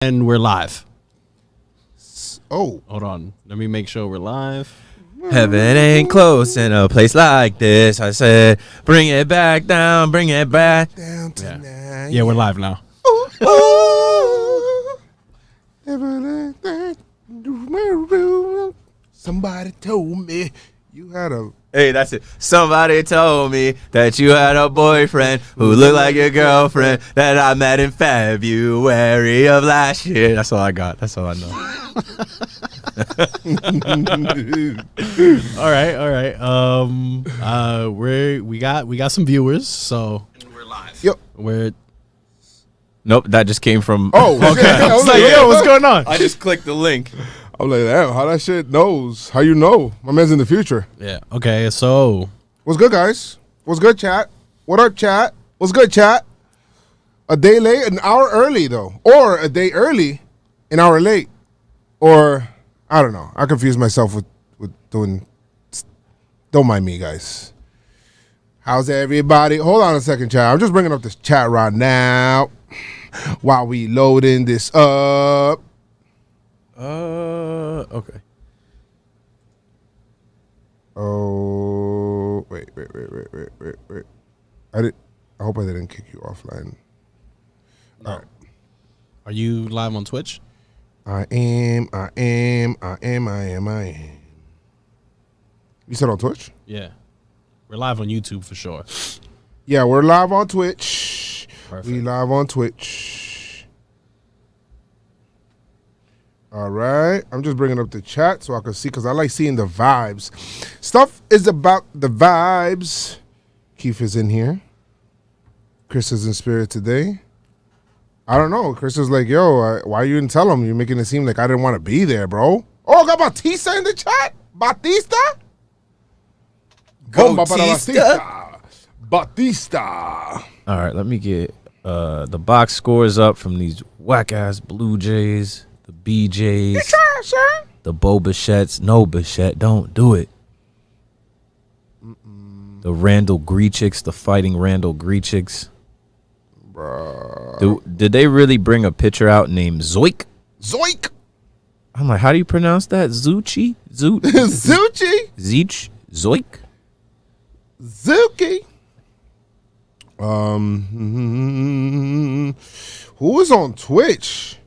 And we're live. Oh. Hold on. Let me make sure we're live. Heaven ain't close in a place like this. I said, bring it back down, bring it back. Down tonight. Yeah, we're live now. Somebody told me you had a... Hey, that's it. Somebody told me that you had a boyfriend who looked like your girlfriend that I met in February of last year. That's all I got. That's all I know. All right. We got some viewers, so We're live. Yep. Nope, that just came from. Oh, okay. I was like, yo, what's going on? I just clicked the link. I'm like, damn, how that shit knows? How you know? My man's in the future. Yeah. Okay. So What's good, guys? What's good, chat? What up, chat? What's good, chat? A day late, an hour early, though. Or a day early, an hour late. Or, I don't know. I confuse myself with doing... Don't mind me, guys. How's everybody? Hold on a second, chat. I'm just bringing up this chat right now while we loading this up. Okay. Oh, wait. I hope I didn't kick you offline. No. All right. Are you live on Twitch? I am. You said on Twitch? Yeah. We're live on YouTube for sure. Yeah, we're live on Twitch. Perfect. We live on Twitch. All right. I'm just bringing up the chat so I can see because I like seeing the vibes. Stuff is about the vibes. Keith is in here. Chris is in spirit today. I don't know. Chris is like, yo, why you didn't tell him? You're making it seem like I didn't want to be there, bro. Oh, got Batista in the chat? Batista? Go, Batista. All right, let me get the box scores up from these whack-ass Blue Jays, the BJs, the Bo Bichettes. No, Bichette, don't do it. The Randall Grichiks, the fighting Randall Grichiks. Bro. Did they really bring a pitcher out named Zoik? Zoik. I'm like, how do you pronounce that? Zuchi? Zuchi. Zeech? Zoik? Zuki. Who is on Twitch?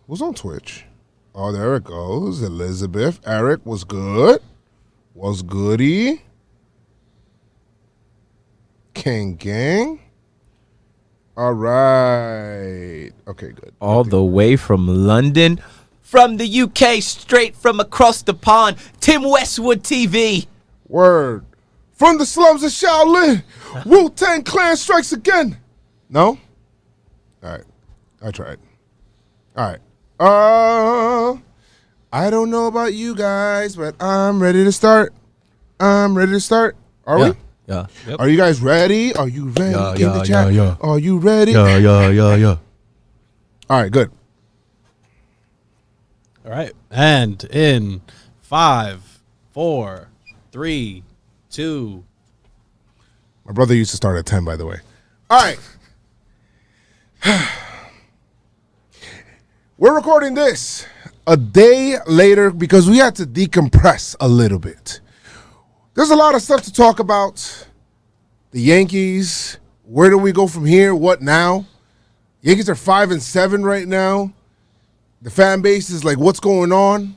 Who's on Twitch? Oh, there it goes. Elizabeth. Eric was good. Was goody. King Gang. All right. Okay, good. All the way from London. From the UK, straight from across the pond. Tim Westwood TV. Word. From the slums of Shaolin, Wu-Tang Clan strikes again. No? All right. I tried. All right. I don't know about you guys, but I'm ready to start. Are we? Yeah. Yep. Are you guys ready? Are you ready? Yeah, In the chat. yeah. Are you ready? Yeah. All right, good. All right. And in 5, 4, 3, 2. My brother used to start at 10, by the way. All right. We're recording this a day later because we had to decompress a little bit. There's a lot of stuff to talk about. The Yankees. Where do we go from here? What now? Yankees are 5-7 right now. The fan base is like, what's going on?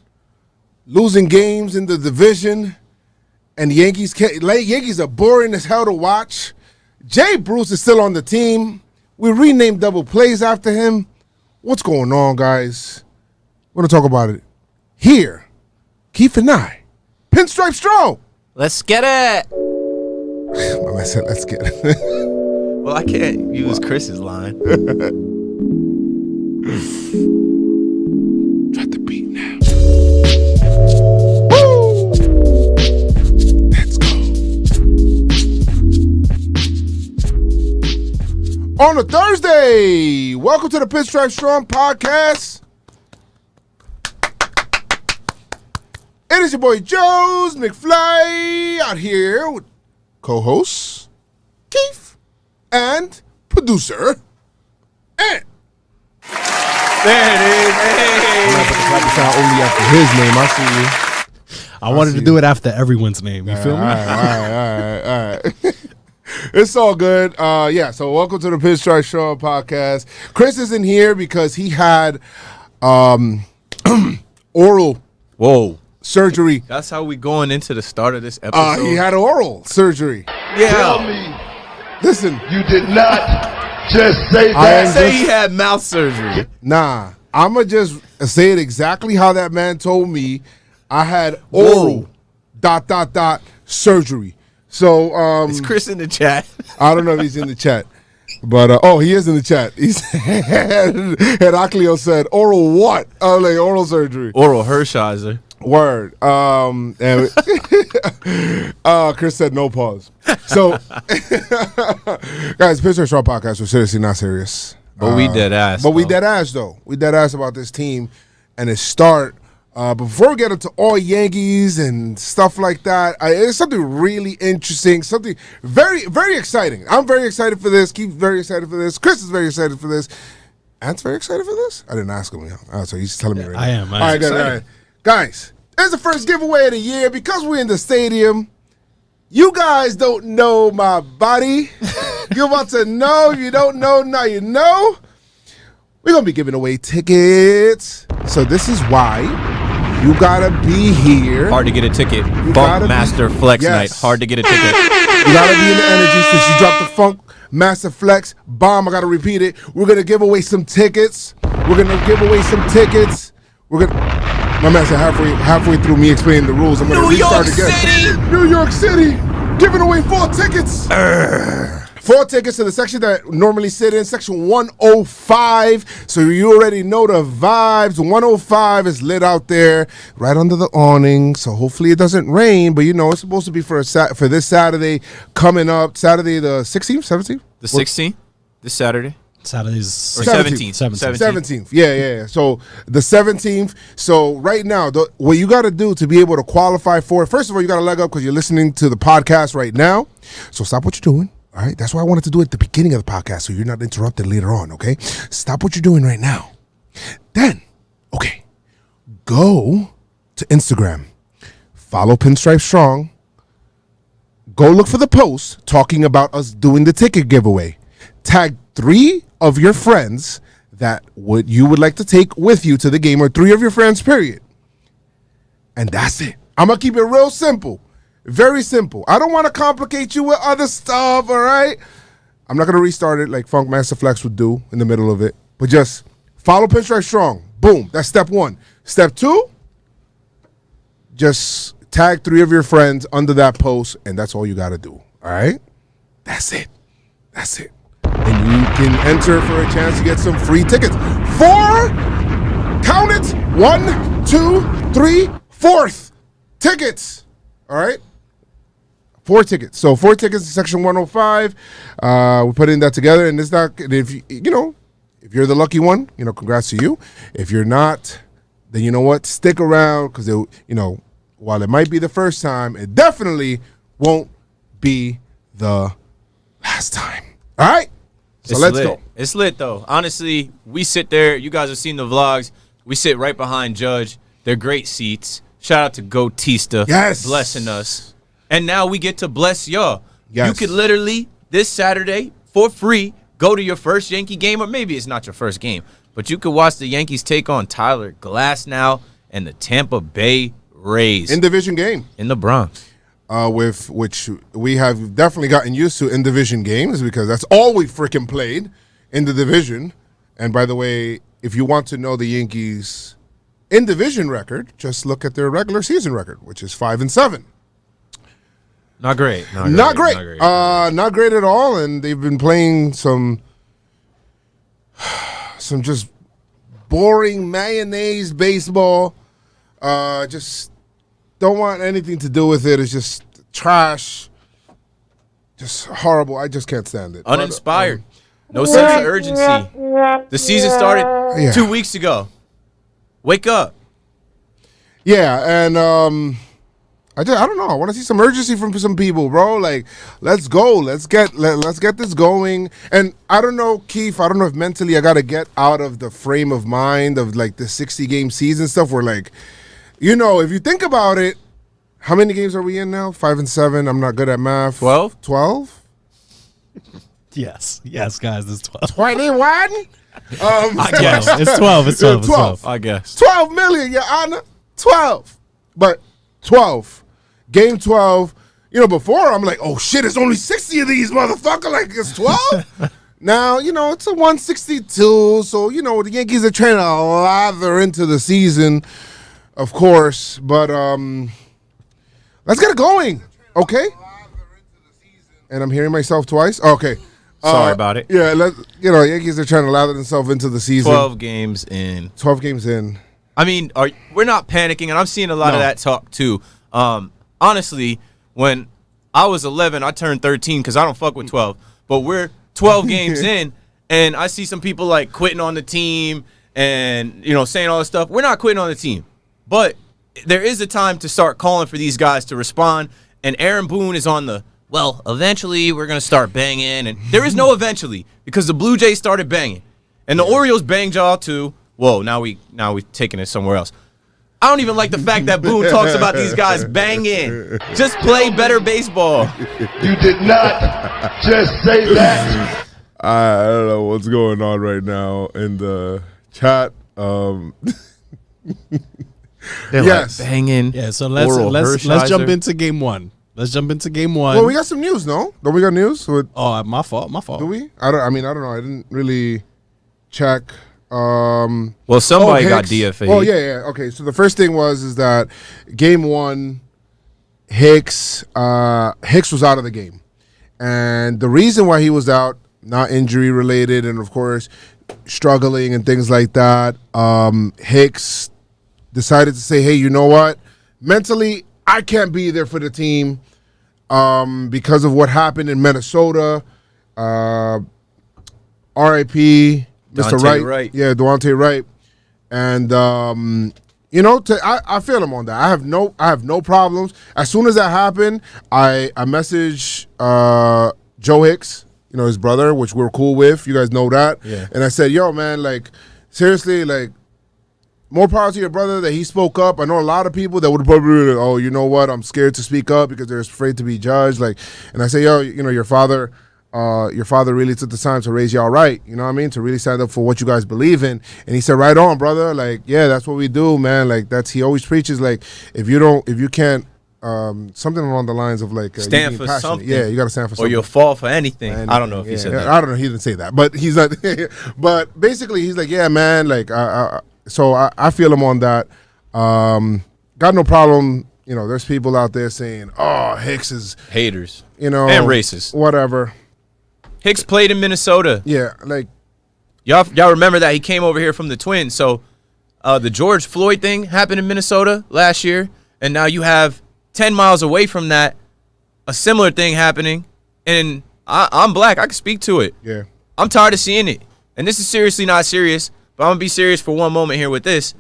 Losing games in the division. And the Yankees are boring as hell to watch. Jay Bruce is still on the team. We renamed double plays after him. What's going on, guys? We're going to talk about it here. Keith and I. Pinstripe Stroh. Let's get it. My man said, let's get it. Well, I can't use Chris's line. Drop the beat now. Woo! Let's go. On a Thursday, welcome to the Pinstripe Strong Podcast. It is your boy Joe's McFly out here with co-hosts Keith and producer Ant. There it is. I'm gonna put the clapping sound only after his name. I see you. I wanted to do it after everyone's name. You feel me? All right. It's all good. Yeah, so welcome to the Pinstripe Show podcast. Chris isn't here because he had oral surgery. That's how we going into the start of this episode. He had oral surgery. Tell me Listen, you did not just say that. Say he had mouth surgery. nah, I'ma just say it exactly how that man told me. I had oral ... surgery. So Is Chris in the chat? I don't know if he's in the chat. But he is in the chat. He said, Heraclio said, oral what? Oh, like oral surgery. Oral Hershiser. Word. And Chris said no pause. So, guys, Pinstripe Show podcast. We're seriously not serious. But we dead ass. But we dead ass, though. We dead ass about this team and its start. But before we get into all Yankees and stuff like that, it's something really interesting, something very, very exciting. I'm very excited for this. Keith's very excited for this. Chris is very excited for this. Ant's very excited for this? I didn't ask him. So he's telling me right now. I am. All right, good. All right. Guys, it's the first giveaway of the year. Because we're in the stadium, you guys don't know my body. You're about to know. You don't know, now you know. We're going to be giving away tickets. So this is why you gotta be here. Hard to get a ticket. gotta Funk be- Master Flex Yes. Night. Hard to get a ticket. You gotta be in the energy since you dropped the Funk Master Flex bomb. I gotta repeat it. We're gonna give away some tickets. My man said halfway through me explaining the rules, I'm gonna restart again. New York City, giving away 4 tickets. 4 tickets to the section that normally sit in, section 105. So you already know the vibes. 105 is lit out there, right under the awning. So hopefully it doesn't rain. But you know it's supposed to be for this Saturday coming up. Saturday the 16th, 17th. The 16th, this Saturday. Saturday's Or 17th. 17th. Yeah. So the 17th. So right now, what you got to do to be able to qualify for it, first of all, you got to leg up because you're listening to the podcast right now. So stop what you're doing. All right. That's why I wanted to do it at the beginning of the podcast so you're not interrupted later on. Okay. Stop what you're doing right now. Then, okay, go to Instagram. Follow Pinstripe Strong. Go look for the post talking about us doing the ticket giveaway. Tag 3 of your friends that you would like to take with you to the game, or 3 of your friends, period. And that's it. I'm going to keep it real simple. Very simple. I don't want to complicate you with other stuff, all right? I'm not going to restart it like Funk Master Flex would do in the middle of it. But just follow Pinstripe Strong. Boom. That's step 1. Step 2, just tag 3 of your friends under that post, and that's all you got to do, all right? That's it. And you can enter for a chance to get some free tickets. 4, count it, 1, 2, 3, 4th tickets. All right? 4 tickets. So 4 tickets to section 105. We're putting that together, and it's not, if if you're the lucky one, congrats to you. If you're not, then you know what? Stick around because while it might be the first time, it definitely won't be the last time. All right? So let's go. It's lit, though. Honestly, we sit there. You guys have seen the vlogs. We sit right behind Judge. They're great seats. Shout out to Gotista. Yes. Blessing us. And now we get to bless y'all. Yes. You could literally, this Saturday, for free, go to your first Yankee game, or maybe it's not your first game, but you could watch the Yankees take on Tyler Glasnow and the Tampa Bay Rays. In division game. In the Bronx. With which we have definitely gotten used to in division games because that's all we freaking played in the division. And by the way, if you want to know the Yankees in division record, just look at their regular season record, which is 5-7. Not great. Not great at all. And they've been playing some just boring mayonnaise baseball. Just don't want anything to do with it. It's just trash. Just horrible. I just can't stand it. Uninspired. No sense of urgency. The season started 2 weeks ago. Wake up. Yeah, and I don't know. I want to see some urgency from some people, bro. Like, let's go. Let's get this going. And I don't know, Keith. I don't know if mentally I got to get out of the frame of mind of like the 60-game season stuff. Where like, if you think about it, how many games are we in now? 5 and 7. I'm not good at math. 12. 12. Yes, guys, it's 12. 21. I guess it's 12. It's 12. It's 12. I guess 12 million, Your Honor. 12. But 12. Game 12. Before I'm like, oh shit, it's only 60 of these, motherfucker. Like, it's 12? Now, it's a 162. So, the Yankees are trying to lather into the season, of course. But let's get it going, okay? And I'm hearing myself twice? Okay. sorry about it. Yeah, Yankees are trying to lather themselves into the season. 12 games in. 12 games in. I mean, we're not panicking, and I'm seeing a lot of that talk too. Honestly, when I was 11, I turned 13 because I don't fuck with 12. But we're 12 games in, and I see some people like quitting on the team and saying all this stuff. We're not quitting on the team, but there is a time to start calling for these guys to respond. And Aaron Boone is on the eventually we're gonna start banging, and there is no eventually because the Blue Jays started banging, and the Orioles banged y'all too. Whoa, now we taking it somewhere else. I don't even like the fact that Boone talks about these guys banging. Just play better baseball. You did not just say that. I don't know what's going on right now in the chat. They're yes, like banging. Yeah, so let's jump into game one. Let's jump into game one. Well, we got some news, no? Don't we got news? Oh, my fault. Do we? I don't know. I didn't really check. Well, somebody got DFA'd. Oh, yeah. Okay, so the first thing is that game one, Hicks was out of the game. And the reason why he was out, not injury related, and of course, struggling and things like that, Hicks decided to say, hey, you know what? Mentally, I can't be there for the team because of what happened in Minnesota. R.I.P. Mr. Wright. Yeah, Duante Wright. And I feel him on that. I have no problems. As soon as that happened, I messaged Joe Hicks, his brother, which we're cool with. You guys know that. Yeah. And I said, yo, man, like, seriously, like, more power to your brother that he spoke up. I know a lot of people that would probably be like, oh, you know what? I'm scared to speak up because they're afraid to be judged. Like, and I say, yo, your father really took the time to raise y'all right. You know what I mean? To really stand up for what you guys believe in. And he said, right on, brother. Like, yeah, that's what we do, man. Like, he always preaches, like, if you can't, something along the lines of like stand for something. Yeah, you got to stand for something. Or you'll fall for anything. I don't know if he said that. I don't know. He didn't say that, but he's not. But basically, he's like, yeah, man. Like, so I feel him on that. Got no problem. There's people out there saying, oh, Hicks is haters. And racist. Whatever. Hicks played in Minnesota. Yeah, like y'all remember that he came over here from the Twins. So the George Floyd thing happened in Minnesota last year, and now you have 10 miles away from that a similar thing happening. And I'm black. I can speak to it. Yeah. I'm tired of seeing it. And this is seriously not serious, but I'm going to be serious for one moment here with this.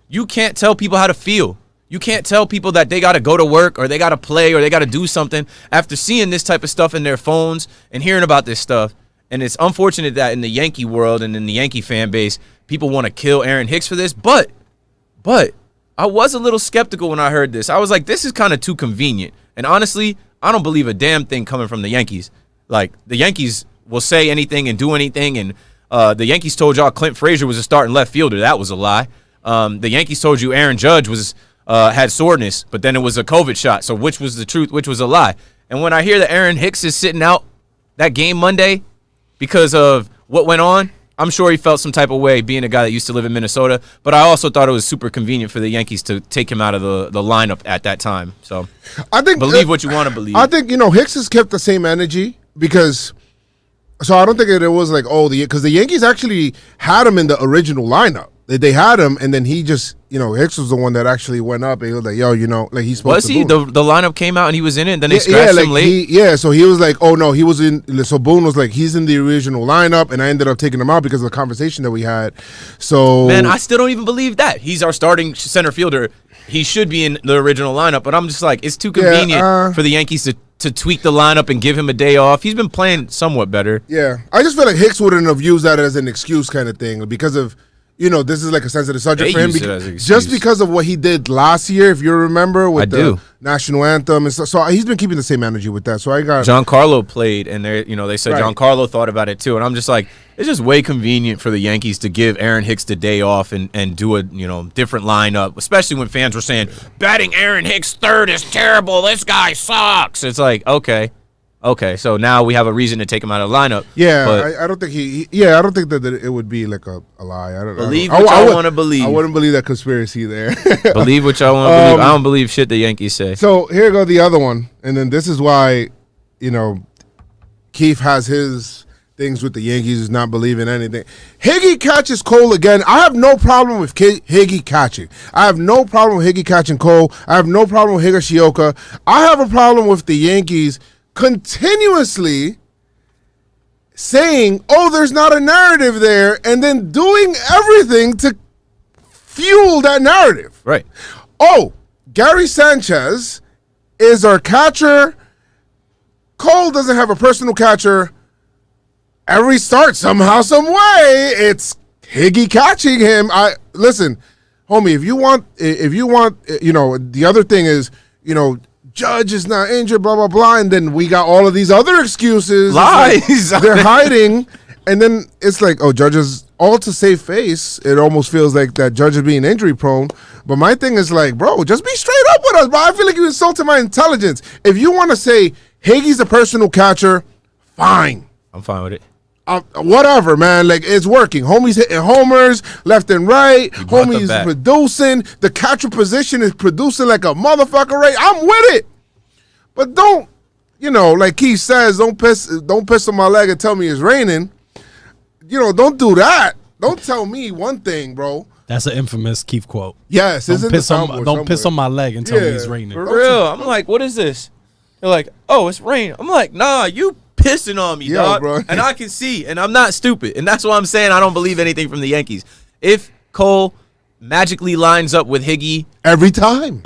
You can't tell people how to feel. You can't tell people that they got to go to work or they got to play or they got to do something after seeing this type of stuff in their phones and hearing about this stuff. And it's unfortunate that in the Yankee world and in the Yankee fan base, people want to kill Aaron Hicks for this. But I was a little skeptical when I heard this. I was like, this is kind of too convenient. And honestly, I don't believe a damn thing coming from the Yankees. Like, the Yankees will say anything and do anything. And the Yankees told y'all Clint Frazier was a starting left fielder. That was a lie. The Yankees told you Aaron Judge had soreness, but then it was a COVID shot. So which was the truth, which was a lie? And when I hear that Aaron Hicks is sitting out that game Monday because of what went on, I'm sure he felt some type of way being a guy that used to live in Minnesota. But I also thought it was super convenient for the Yankees to take him out of the lineup at that time. So I think believe what you want to believe. I think, Hicks has kept the same energy because – so I don't think it was like, because the Yankees actually had him in the original lineup. they had him, and then he just, Hicks was the one that actually went up, and he was like, yo, like he's supposed was to he? Boone. The lineup came out and he was in it, and then they scratched him late? So he was like, oh, no, he was in, so Boone was like, he's in the original lineup, and I ended up taking him out because of the conversation that we had. So man, I still don't even believe that. He's our starting center fielder. He should be in the original lineup, but I'm just like, it's too convenient for the Yankees to tweak the lineup and give him a day off. He's been playing somewhat better. Yeah. I just feel like Hicks wouldn't have used that as an excuse kind of thing because of, this is like a sensitive subject for him. Just because of what he did last year, if you remember, with the national anthem and stuff. So he's been keeping the same energy with that. So I got Giancarlo played, and they said Giancarlo thought about it too. And I'm just like, it's just way convenient for the Yankees to give Aaron Hicks the day off and do a different lineup, especially when fans were saying batting Aaron Hicks third is terrible. This guy sucks. It's like, okay, so now we have a reason to take him out of the lineup. Yeah, but I don't think I don't think that it would be like a lie. Believe what y'all want to believe. I wouldn't believe that conspiracy there. Believe what y'all want to believe. I don't believe shit the Yankees say. So here go the other one, and then this is why, Keith has his things with the Yankees is not believing anything. Higgy catches Cole again. I have no problem with Higgy catching. I have no problem with Higgy catching Cole. I have no problem with Higashioka. I have a problem with the Yankees continuously saying, oh, there's not a narrative there, and then doing everything to fuel that narrative. Right. Oh, Gary Sanchez is our catcher. Cole doesn't have a personal catcher. Every start, somehow, some way, it's Higgy catching him. Listen, homie, if you want, the other thing is, Judge is not injured, blah, blah, blah. And then we got all of these other excuses. Lies. Like they're hiding. And then it's like, oh, Judge is all to save face. It almost feels like that Judge is being injury prone. But my thing is like, bro, just be straight up with us, bro. I feel like you insulted my intelligence. If you want to say Higgy's a personal catcher, fine. I'm fine with it. Whatever, man. Like, it's working. Homie's hitting homers left and right. Homie's producing. The catcher position is producing like a motherfucker, right? I'm with it. But don't, like Keith says, don't piss on my leg and tell me it's raining. Don't do that. Don't tell me one thing, bro. That's an infamous Keith quote. Yes, don't piss on my leg and tell me it's raining. For real. I'm like, what is this? They're like, oh, it's rain. I'm like, nah, you pissing on me, dog. Bro. And I can see, and I'm not stupid. And that's why I'm saying I don't believe anything from the Yankees. If Cole magically lines up with Higgy every time,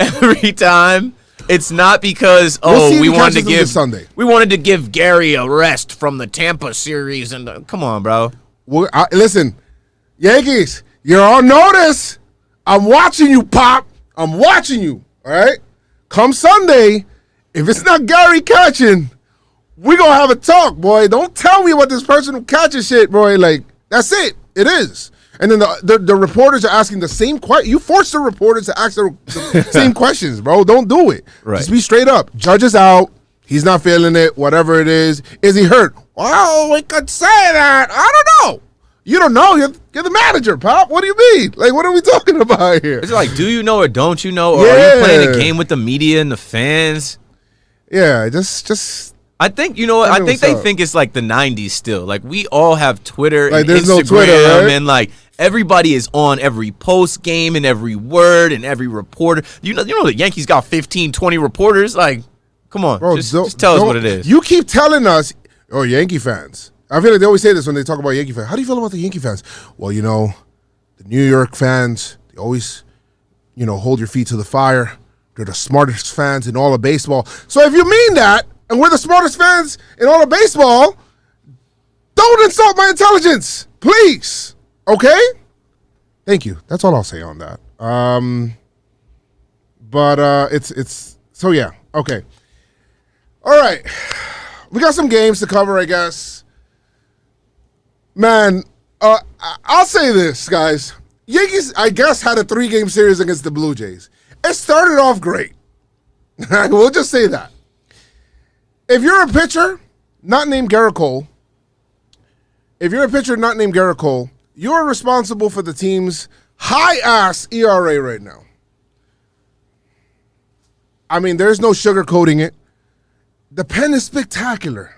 it's not because we wanted to give Gary a rest from the Tampa series. And come on, bro. Listen, Yankees, you're on notice. I'm watching you, Pop. I'm watching you. All right. Come Sunday, if it's not Gary catching, we're going to have a talk, boy. Don't tell me about this personal catcher shit, boy. Like, that's it. It is. And then the reporters are asking the same question. You force the reporters to ask the same questions, bro. Don't do it. Right. Just be straight up. Judge is out. He's not feeling it, whatever it is. Is he hurt? Well, we could say that. I don't know. You don't know. You're the manager, Pop. What do you mean? Like, what are we talking about here? It's like, do you know or don't you know? Or are you playing a game with the media and the fans? Yeah, just... I think, I think they think it's like the 90s still. Like, we all have Twitter and there's Instagram, no Twitter, right? And like everybody is on every post game and every word and every reporter. You know the Yankees got 15, 20 reporters. Like, come on, bro, just tell us what it is. You keep telling us, oh, Yankee fans. I feel like they always say this when they talk about Yankee fans. How do you feel about the Yankee fans? Well, the New York fans, they always, hold your feet to the fire. They're the smartest fans in all of baseball. So if you mean that, and we're the smartest fans in all of baseball, don't insult my intelligence, please. Okay? Thank you. That's all I'll say on that. But it's so yeah. Okay. All right. We got some games to cover, I guess. Man, I'll say this, guys. Yankees, I guess, had a 3-game series against the Blue Jays. It started off great. We'll just say that. If you're a pitcher not named Garrett Cole, you're responsible for the team's high-ass ERA right now. I mean, there's no sugarcoating it. The pen is spectacular.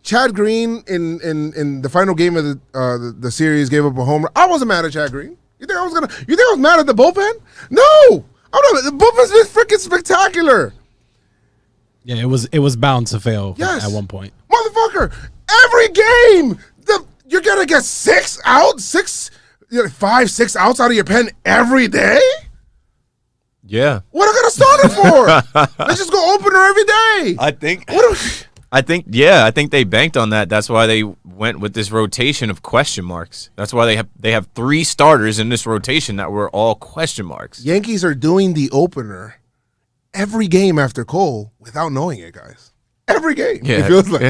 Chad Green in the final game of the series gave up a homer. I wasn't mad at Chad Green. You think I was mad at the bullpen? No, I'm not. The bullpen's been freaking spectacular. Yeah, it was bound to fail Yes. at one point. Motherfucker, every game, you're going to get 6 outs, 5, 6 outs out of your pen every day? Yeah. What am I going to start it for? Let's just go opener every day. I think they banked on that. That's why they went with this rotation of question marks. That's why they have 3 starters in this rotation that were all question marks. Yankees are doing the opener every game after Cole without knowing it, guys. Every game. Yeah. It feels like.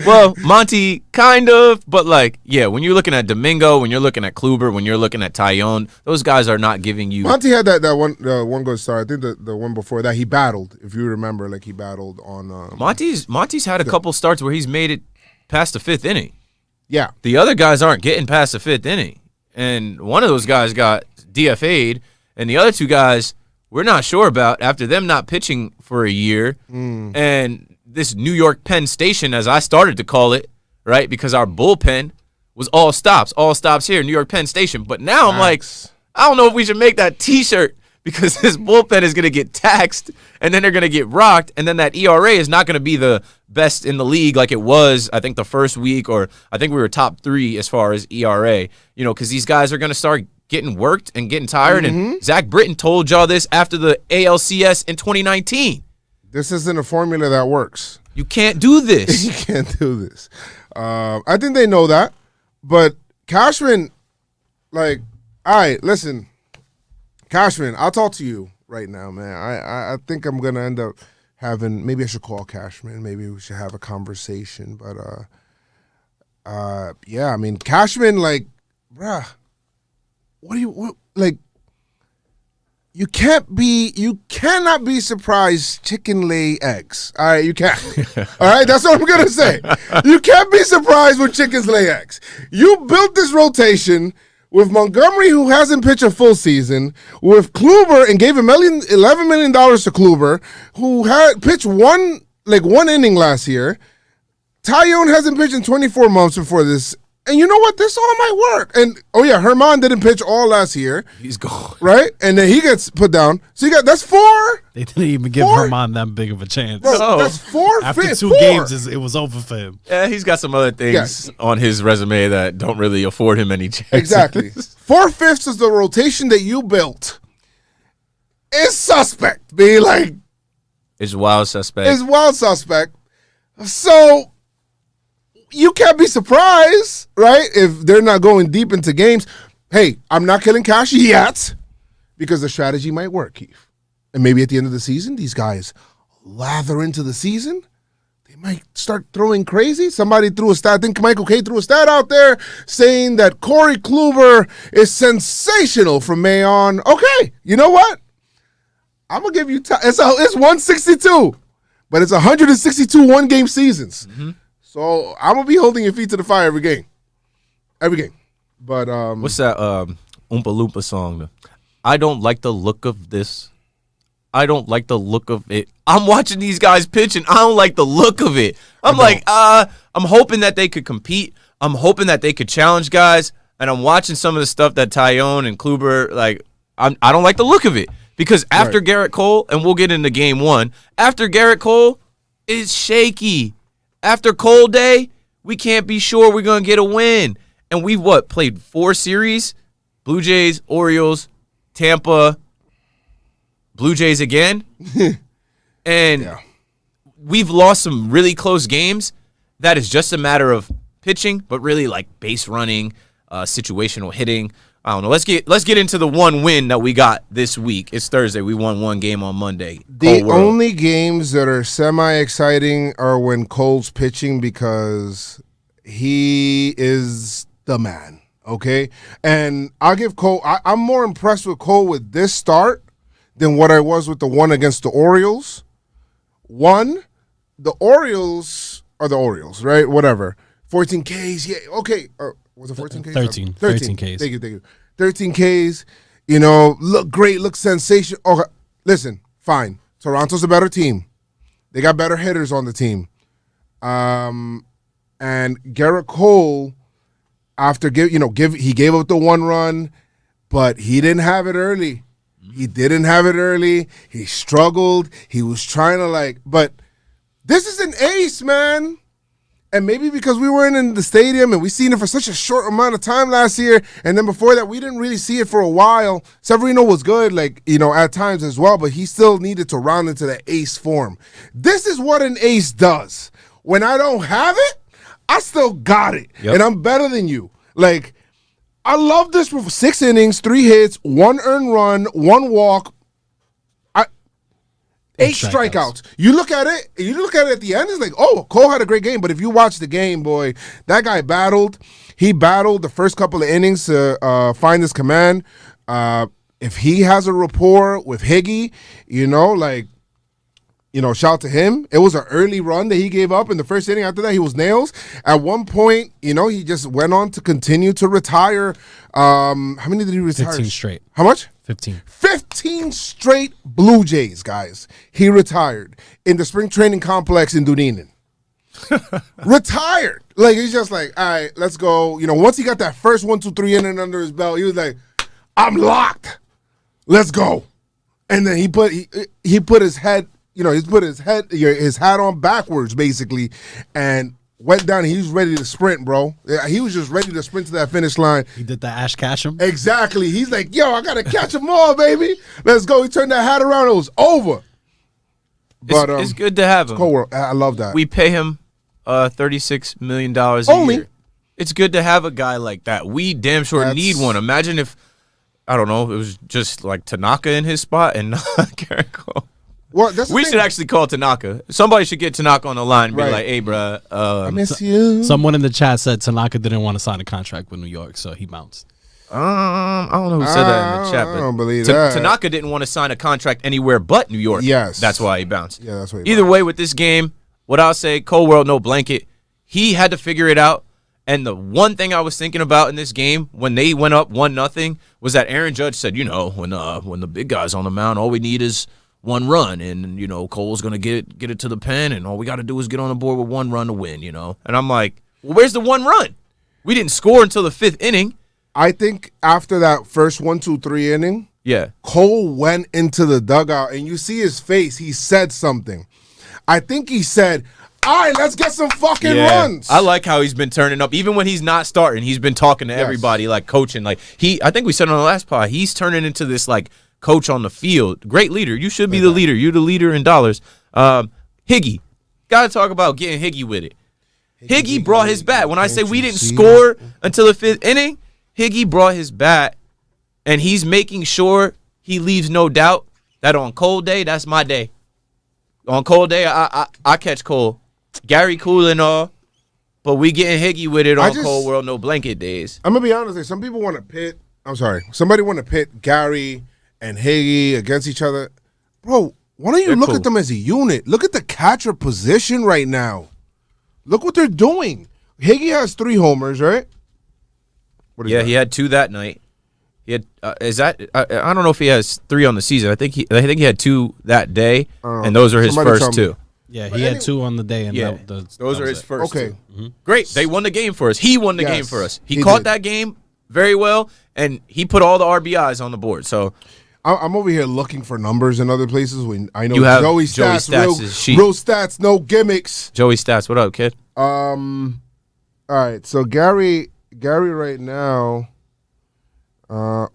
Well, Monty, kind of, but when you're looking at Domingo, when you're looking at Kluber, when you're looking at Tyone, those guys are not giving you. Monty had that one good start. I think the one before that he battled. If you remember, he battled on. Monty's had a couple starts where he's made it past the 5th inning. Yeah. The other guys aren't getting past the 5th inning, and one of those guys got DFA'd, and the other 2 guys we're not sure about after them not pitching for a year, and this New York Penn Station, as I started to call it, right? Because our bullpen was all stops here, New York Penn Station. But now I'm like, I don't know if we should make that T-shirt because this bullpen is going to get taxed, and then they're going to get rocked, and then that ERA is not going to be the best in the league like it was, I think, the first week, or I think we were top 3 as far as ERA, because these guys are going to start getting worked and getting tired, and Zach Britton told y'all this after the ALCS in 2019. This isn't a formula that works. You can't do this. You can't do this. I think they know that. But Cashman, all right, listen. Cashman, I'll talk to you right now, man. I think I'm going to end up having, maybe I should call Cashman. Maybe we should have a conversation. But, Cashman, bruh, you cannot be surprised chicken lay eggs. All right, you can't. All right, that's what I'm going to say. You can't be surprised when chickens lay eggs. You built this rotation with Montgomery, who hasn't pitched a full season, with Kluber, and gave $11 million to Kluber, who had pitched one inning last year. Tyone hasn't pitched in 24 months before this. And you know what? This all might work. And, Herman didn't pitch all last year. He's gone. Right? And then he gets put down. So that's 4. They didn't even give Herman that big of a chance. Bro, that's 4. After 2 games, it was over for him. Yeah, he's got some other things on his resume that don't really afford him any chances. Exactly. 4/5 is the rotation that you built. It's suspect. It's wild suspect. It's wild suspect. So you can't be surprised, right, if they're not going deep into games. Hey, I'm not killing Cash yet because the strategy might work, Keith. And maybe at the end of the season, these guys lather into the season. They might start throwing crazy. Somebody threw a stat. I think Michael K threw a stat out there saying that Corey Kluber is sensational from May on. Okay, you know what? I'm going to give you time. It's 162, but it's 162 one-game seasons. Mm-hmm. So I'm gonna be holding your feet to the fire every game. But what's that Oompa Loompa song? I don't like the look of this. I don't like the look of it. I'm watching these guys pitch and I don't like the look of it. I'm hoping that they could compete. I'm hoping that they could challenge guys. And I'm watching some of the stuff that Tyone and Kluber I don't like the look of it because after Garrett Cole, and we'll get into game 1. After Garrett Cole is shaky. After Cole Day, we can't be sure we're going to get a win. And we've, played 4 series? Blue Jays, Orioles, Tampa, Blue Jays again. And we've lost some really close games. That is just a matter of pitching, but really base running, situational hitting. I don't know. Let's get into the one win that we got this week. It's Thursday. We won 1 game on Monday. The only games that are semi-exciting are when Cole's pitching because he is the man, okay? And I'll give Cole – I'm more impressed with Cole with this start than what I was with the one against the Orioles. The Orioles are the Orioles, right? Whatever. 14 Ks, yeah, okay. Was it 14 Ks? 13 Ks. Thank you. 13 Ks, look great, look sensational. Okay, listen, fine. Toronto's a better team. They got better hitters on the team. And Garrett Cole, after he gave up the 1 run, but he didn't have it early. He didn't have it early. He struggled. He was trying to but this is an ace, man. And maybe because we weren't in the stadium and we seen it for such a short amount of time last year, and then before that we didn't really see it for a while. Severino was good, at times as well, but he still needed to round into the ace form. This is what an ace does. When I don't have it, I still got it, and I'm better than you. I love this for 6 innings, 3 hits, 1 earned run, 1 walk, 8 strikeouts. You look at it at the end, it's like, oh, Cole had a great game. But if you watch the game, boy, that guy battled. He battled the first couple of innings to find his command. If he has a rapport with Higgy, shout out to him. It was an early run that he gave up in the first inning. After that, he was nails. At one point, he just went on to continue to retire. How many did he retire? 15 straight. How much? 15. 15 straight Blue Jays, guys. He retired in the spring training complex in Dunedin. Retired. He's just like, all right, let's go. Once he got that first 1, 2, 3 inning under his belt, he was like, I'm locked. Let's go. And then he put his head, his hat on backwards, basically, and went down. He was ready to sprint, bro. He was just ready to sprint to that finish line. He did the Ash Ketchum. Exactly. He's like, yo, I got to catch them all, baby. Let's go. He turned that hat around. It was over. But it's good to have him. Cool. I love that. We pay him $36 million a year. It's good to have a guy like that. We damn sure need one. Imagine if, I don't know, it was just like Tanaka in his spot and not Garrett Cole. Well, we should actually call Tanaka. Somebody should get Tanaka on the line and be like, hey, bro. I miss you. Someone in the chat said Tanaka didn't want to sign a contract with New York, so he bounced. I don't know who said that in the chat. But I don't believe that. Tanaka didn't want to sign a contract anywhere but New York. Yes. That's why he bounced. Yeah, that's why Either way, with this game, what I'll say, Cold World, no blanket. He had to figure it out. And the one thing I was thinking about in this game when they went up 1-0 was that Aaron Judge said, when the big guy's on the mound, all we need is 1 run, and Cole's gonna get it to the pen, and all we got to do is get on the board with 1 run to win. And I'm like, well, where's the 1 run? We didn't score until the 5th inning. I think after that first 1, 2, 3 inning, Cole went into the dugout, and you see his face. He said something. I think he said, all right, let's get some fucking runs. I like how he's been turning up. Even when he's not starting, he's been talking to everybody, coaching. I think we said on the last pod, he's turning into this, coach on the field. Great leader. You should be the leader. You're the leader in dollars. Higgy. Got to talk about getting Higgy with it. Higgy brought his bat. When I say we didn't score until the 5th inning, Higgy brought his bat, and he's making sure he leaves no doubt that on cold day, that's my day. On cold day, I catch Cole. Gary cool and all, but we getting Higgy with it on Cold World No Blanket days. I'm going to be honest. Some people want to pit. I'm sorry. Somebody want to pit Gary and Higgy against each other. Bro, why don't you look at them as a unit? Look at the catcher position right now. Look what they're doing. Higgy has 3 homers, right? He had 2 that night. He had I don't know if he has 3 on the season. I think he had 2 that day, and those are his first 2. Yeah, he had 2 on the day, and those are his first 2. Mm-hmm. Great. They won the game for us. He won the game for us. He caught that game very well, and he put all the RBIs on the board. So I'm over here looking for numbers in other places. I know you have Joey Stats, real stats, no gimmicks. Joey Stats, what up, kid? All right, so Gary right now.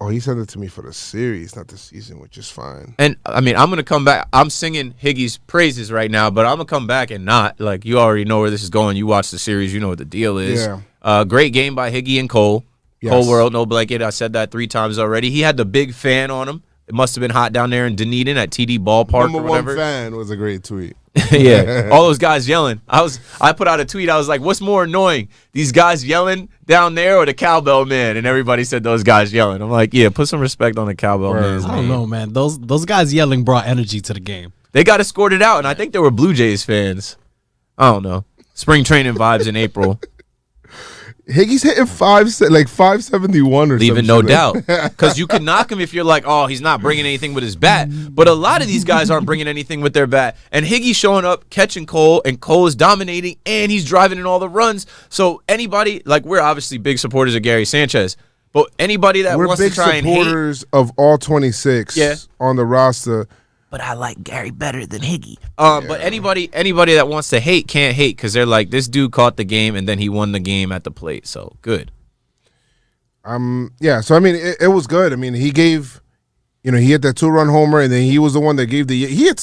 He sent it to me for the series, not the season, which is fine. And, I'm going to come back. I'm singing Higgy's praises right now, but I'm going to come back and not. You already know where this is going. You watch the series. You know what the deal is. Yeah. Great game by Higgy and Cole. Yes. Cold World, no blanket. I said that 3 times already. He had the big fan on him. It must have been hot down there in Dunedin at TD Ballpark or whatever. Number 1 fan was a great tweet. Yeah, all those guys yelling. I put out a tweet. I was like, what's more annoying, these guys yelling down there or the cowbell man? And everybody said those guys yelling. I'm like, yeah, put some respect on the cowbell man. I don't know, man. Those guys yelling brought energy to the game. They got escorted it out, and I think they were Blue Jays fans. I don't know. Spring training vibes in April. Higgy's hitting 571 or something. Leaving no doubt. Because you can knock him if you're like, oh, he's not bringing anything with his bat. But a lot of these guys aren't bringing anything with their bat. And Higgy's showing up, catching Cole, and Cole is dominating, and he's driving in all the runs. So anybody, we're obviously big supporters of Gary Sanchez. But anybody that We're wants to big try and hate, supporters of all 26 on the roster. but I like Gary better than Higgy. But anybody that wants to hate can't hate because they're like, this dude caught the game and then he won the game at the plate. So good. Yeah. So I mean, it was good. I mean, he gave, he hit that 2-run homer, and then he was the one that gave he hit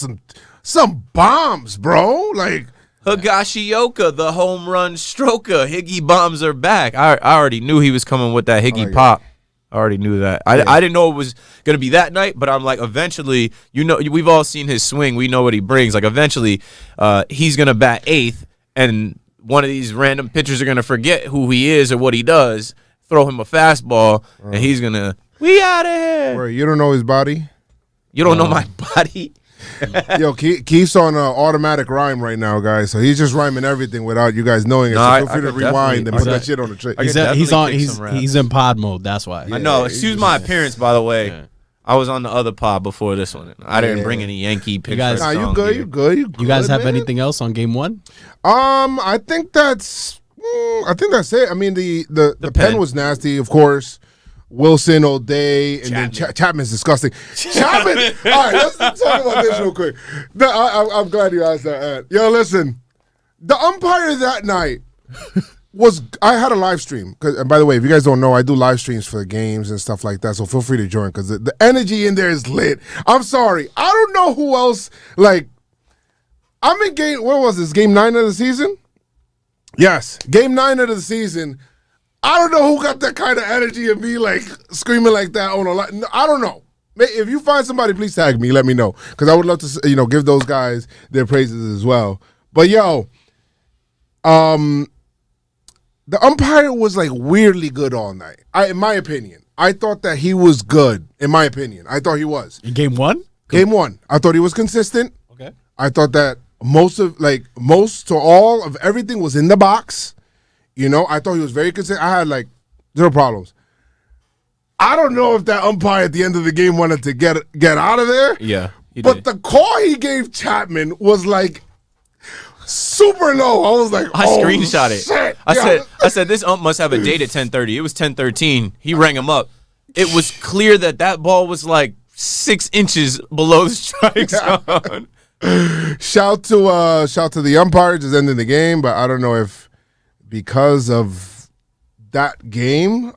some bombs, bro. Like Higashioka, the home run stroker. Higgy bombs are back. I already knew he was coming with that Higgy pop. I already knew that. I didn't know it was going to be that night, but I'm like, eventually, we've all seen his swing. We know what he brings. Like, eventually, he's going to bat 8th, and one of these random pitchers are going to forget who he is or what he does, throw him a fastball, and he's going to, we out of here. Wait, you don't know his body? You don't know my body? Yo, Keith's on automatic rhyme right now, guys. So he's just rhyming everything without you guys knowing it. So feel free to rewind and put that shit on the track. He's in pod mode. That's why. I know. Excuse my appearance, by the way. Yeah. I was on the other pod before this one. I didn't bring any Yankee pictures. You good? You good? You guys have anything else on game 1? I think that's it. I mean, the pen was nasty, of course. Wilson, O'Day, and then Chapman's disgusting. Chapman. All right, let's talk about this real quick. I'm glad you asked that, Ed. Yo, listen. The umpire that night was. I had a live stream. And by the way, if you guys don't know, I do live streams for the games and stuff like that. So feel free to join because the energy in there is lit. I'm sorry. I don't know who else. Like, I'm in game. What was this? Game 9 of the season? Yes, game 9 of the season. I don't know who got that kind of energy and be like screaming like that on a lot. I don't know. If you find somebody, please tag me. Let me know because I would love to, give those guys their praises as well. But yo, the umpire was like weirdly good all night. In my opinion, I thought that he was good. In my opinion, I thought he was. In game 1? Game 1, I thought he was consistent. Okay. I thought that most to all of everything was in the box. I thought he was very consistent. I had like 0 problems. I don't know if that umpire at the end of the game wanted to get out of there. Yeah. But the call he gave Chapman was like super low. I was like, I screenshot it. Shit. I said this ump must have a date at 10:30. It was 10:13. He rang him up. It was clear that ball was like 6 inches below the strike zone. Shout to the umpire just ending the game, but I don't know if because of that game,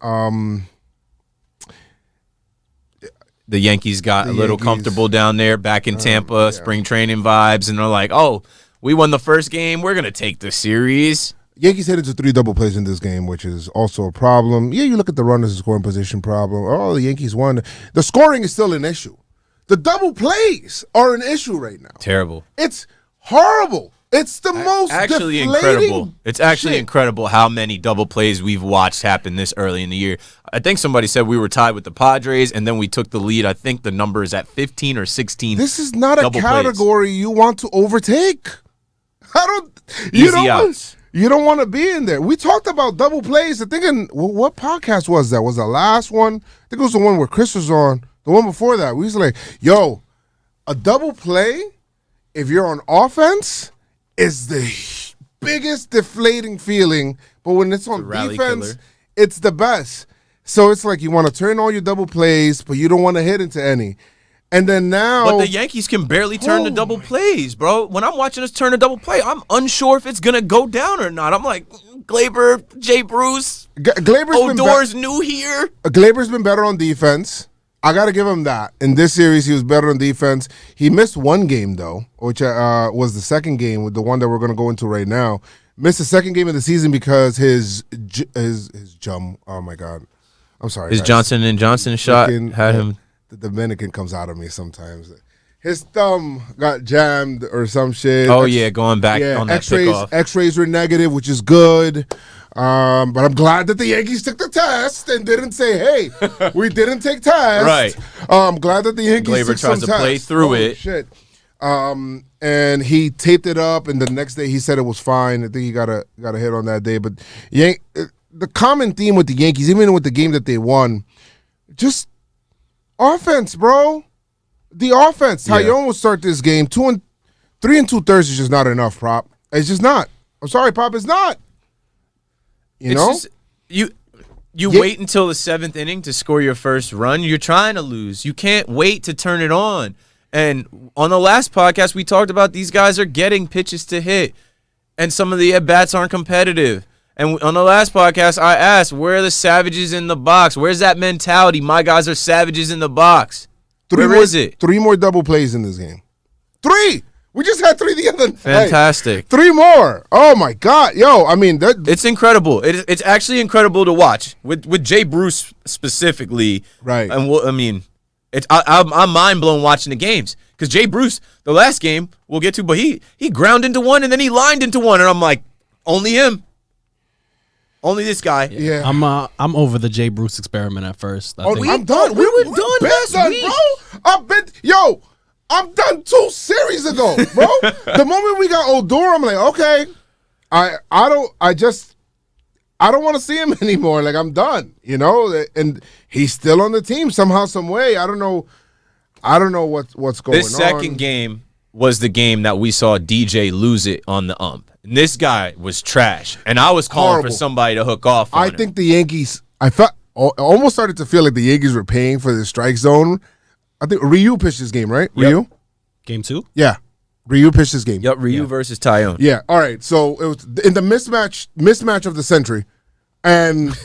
the Yankees got a little comfortable down there back in Tampa, spring training vibes, and they're like, oh, we won the first game. We're going to take the series. Yankees headed to 3 double plays in this game, which is also a problem. Yeah, you look at the runners and scoring position problem. Oh, the Yankees won. The scoring is still an issue. The double plays are an issue right now. Terrible. It's horrible. It's the most actually incredible. It's actually incredible how many double plays we've watched happen this early in the year. I think somebody said we were tied with the Padres, and then we took the lead. I think the number is at 15 or 16. This is not a category you want to overtake. Easy outs. You don't want to be in there. We talked about double plays. I think what podcast was that? Was the last one? I think it was the one where Chris was on. The one before that. We was like, yo, a double play, if you're on offense, is the biggest deflating feeling, but when it's on defense, it's the best. So it's like you want to turn all your double plays, but you don't want to hit into any. And then now, but the Yankees can barely turn the double plays, bro. When I'm watching us turn a double play, I'm unsure if it's gonna go down or not. I'm like, Glaber, Jay Bruce, Odor's new here. Glaber's been better on defense. I got to give him that. In this series, he was better on defense. He missed one game, though, which was the second game, with the one that we're going to go into right now. Missed the second game of the season because his oh, my God. I'm sorry. His Johnson & Johnson shot had him. The Dominican comes out of me sometimes. His thumb got jammed or some shit. Oh, going back on that pickoff. X-rays were negative, which is good. But I'm glad that the Yankees took the test and didn't say, hey, we didn't take tests. Right. I'm glad that the Yankees Glaber took some tries to play through it. Shit. And he taped it up, and the next day he said it was fine. I think he got a hit on that day. But the common theme with the Yankees, even with the game that they won, just offense, bro. The offense. Tyone will start this game. 3 2/3 is just not enough, Prop. It's just not. I'm sorry, Pop. It's not. You know? You wait until the 7th inning to score your first run. You're trying to lose. You can't wait to turn it on. And on the last podcast, we talked about these guys are getting pitches to hit, and some of the at-bats aren't competitive. And on the last podcast, I asked, where are the savages in the box? Where's that mentality? My guys are savages in the box. Where is it? 3 more double plays in this game. 3! We just had 3 the other night. Fantastic. 3 more. Oh, my God. Yo, I mean. It's incredible. It's actually incredible to watch with Jay Bruce specifically. Right. And I mean, I'm mind blown watching the games because Jay Bruce, the last game we'll get to, but he ground into one and then he lined into one, and I'm like, only him. Only this guy. Yeah. I'm over the Jay Bruce experiment at first. I'm done. We were done last week, bro. I'm done 2 series ago, bro. The moment we got Odor, I'm like, okay, I don't want to see him anymore. Like, I'm done, you know. And he's still on the team somehow, some way. I don't know what's going on. This second game was the game that we saw DJ lose it on the ump. And this guy was trash, and I was calling for somebody to hook off. I think the Yankees. I almost started to feel like the Yankees were paying for the strike zone. I think Ryu pitched this game, right? Yep. Ryu? Game 2? Yeah. Ryu pitched this game. Yep, Ryu versus Tyone. Yeah, all right. So it was in the mismatch of the century. And,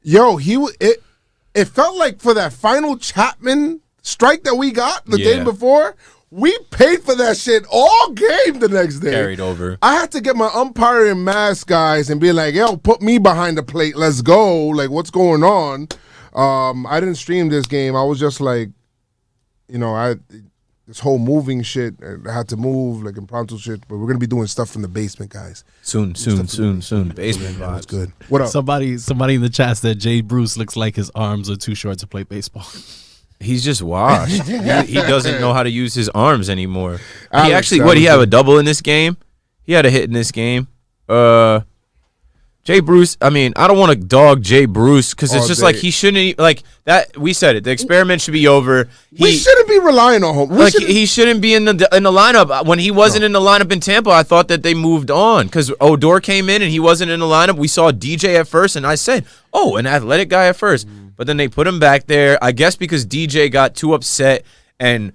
yo, it felt like for that final Chapman strike that we got the game before, we paid for that shit all game the next day. Carried over. I had to get my umpiring mask guys and be like, yo, put me behind the plate. Let's go. Like, what's going on? I didn't stream this game. I was just like, you know, this whole moving shit, I had to move, like impromptu shit, but we're going to be doing stuff from the basement, guys. Soon. Basement vibes. That's good. What up? Somebody in the chat said Jay Bruce looks like his arms are too short to play baseball. He's just washed. he doesn't know how to use his arms anymore. Alex, he have a double in this game? He had a hit in this game. Jay Bruce, I mean, I don't want to dog Jay Bruce because it's just like he shouldn't, like that. We said it. The experiment should be over. We shouldn't be relying on him. He shouldn't be in the lineup. When he wasn't in the lineup in Tampa, I thought that they moved on because Odor came in and he wasn't in the lineup. We saw DJ at first, and I said, oh, an athletic guy at first. But then they put him back there, I guess because DJ got too upset and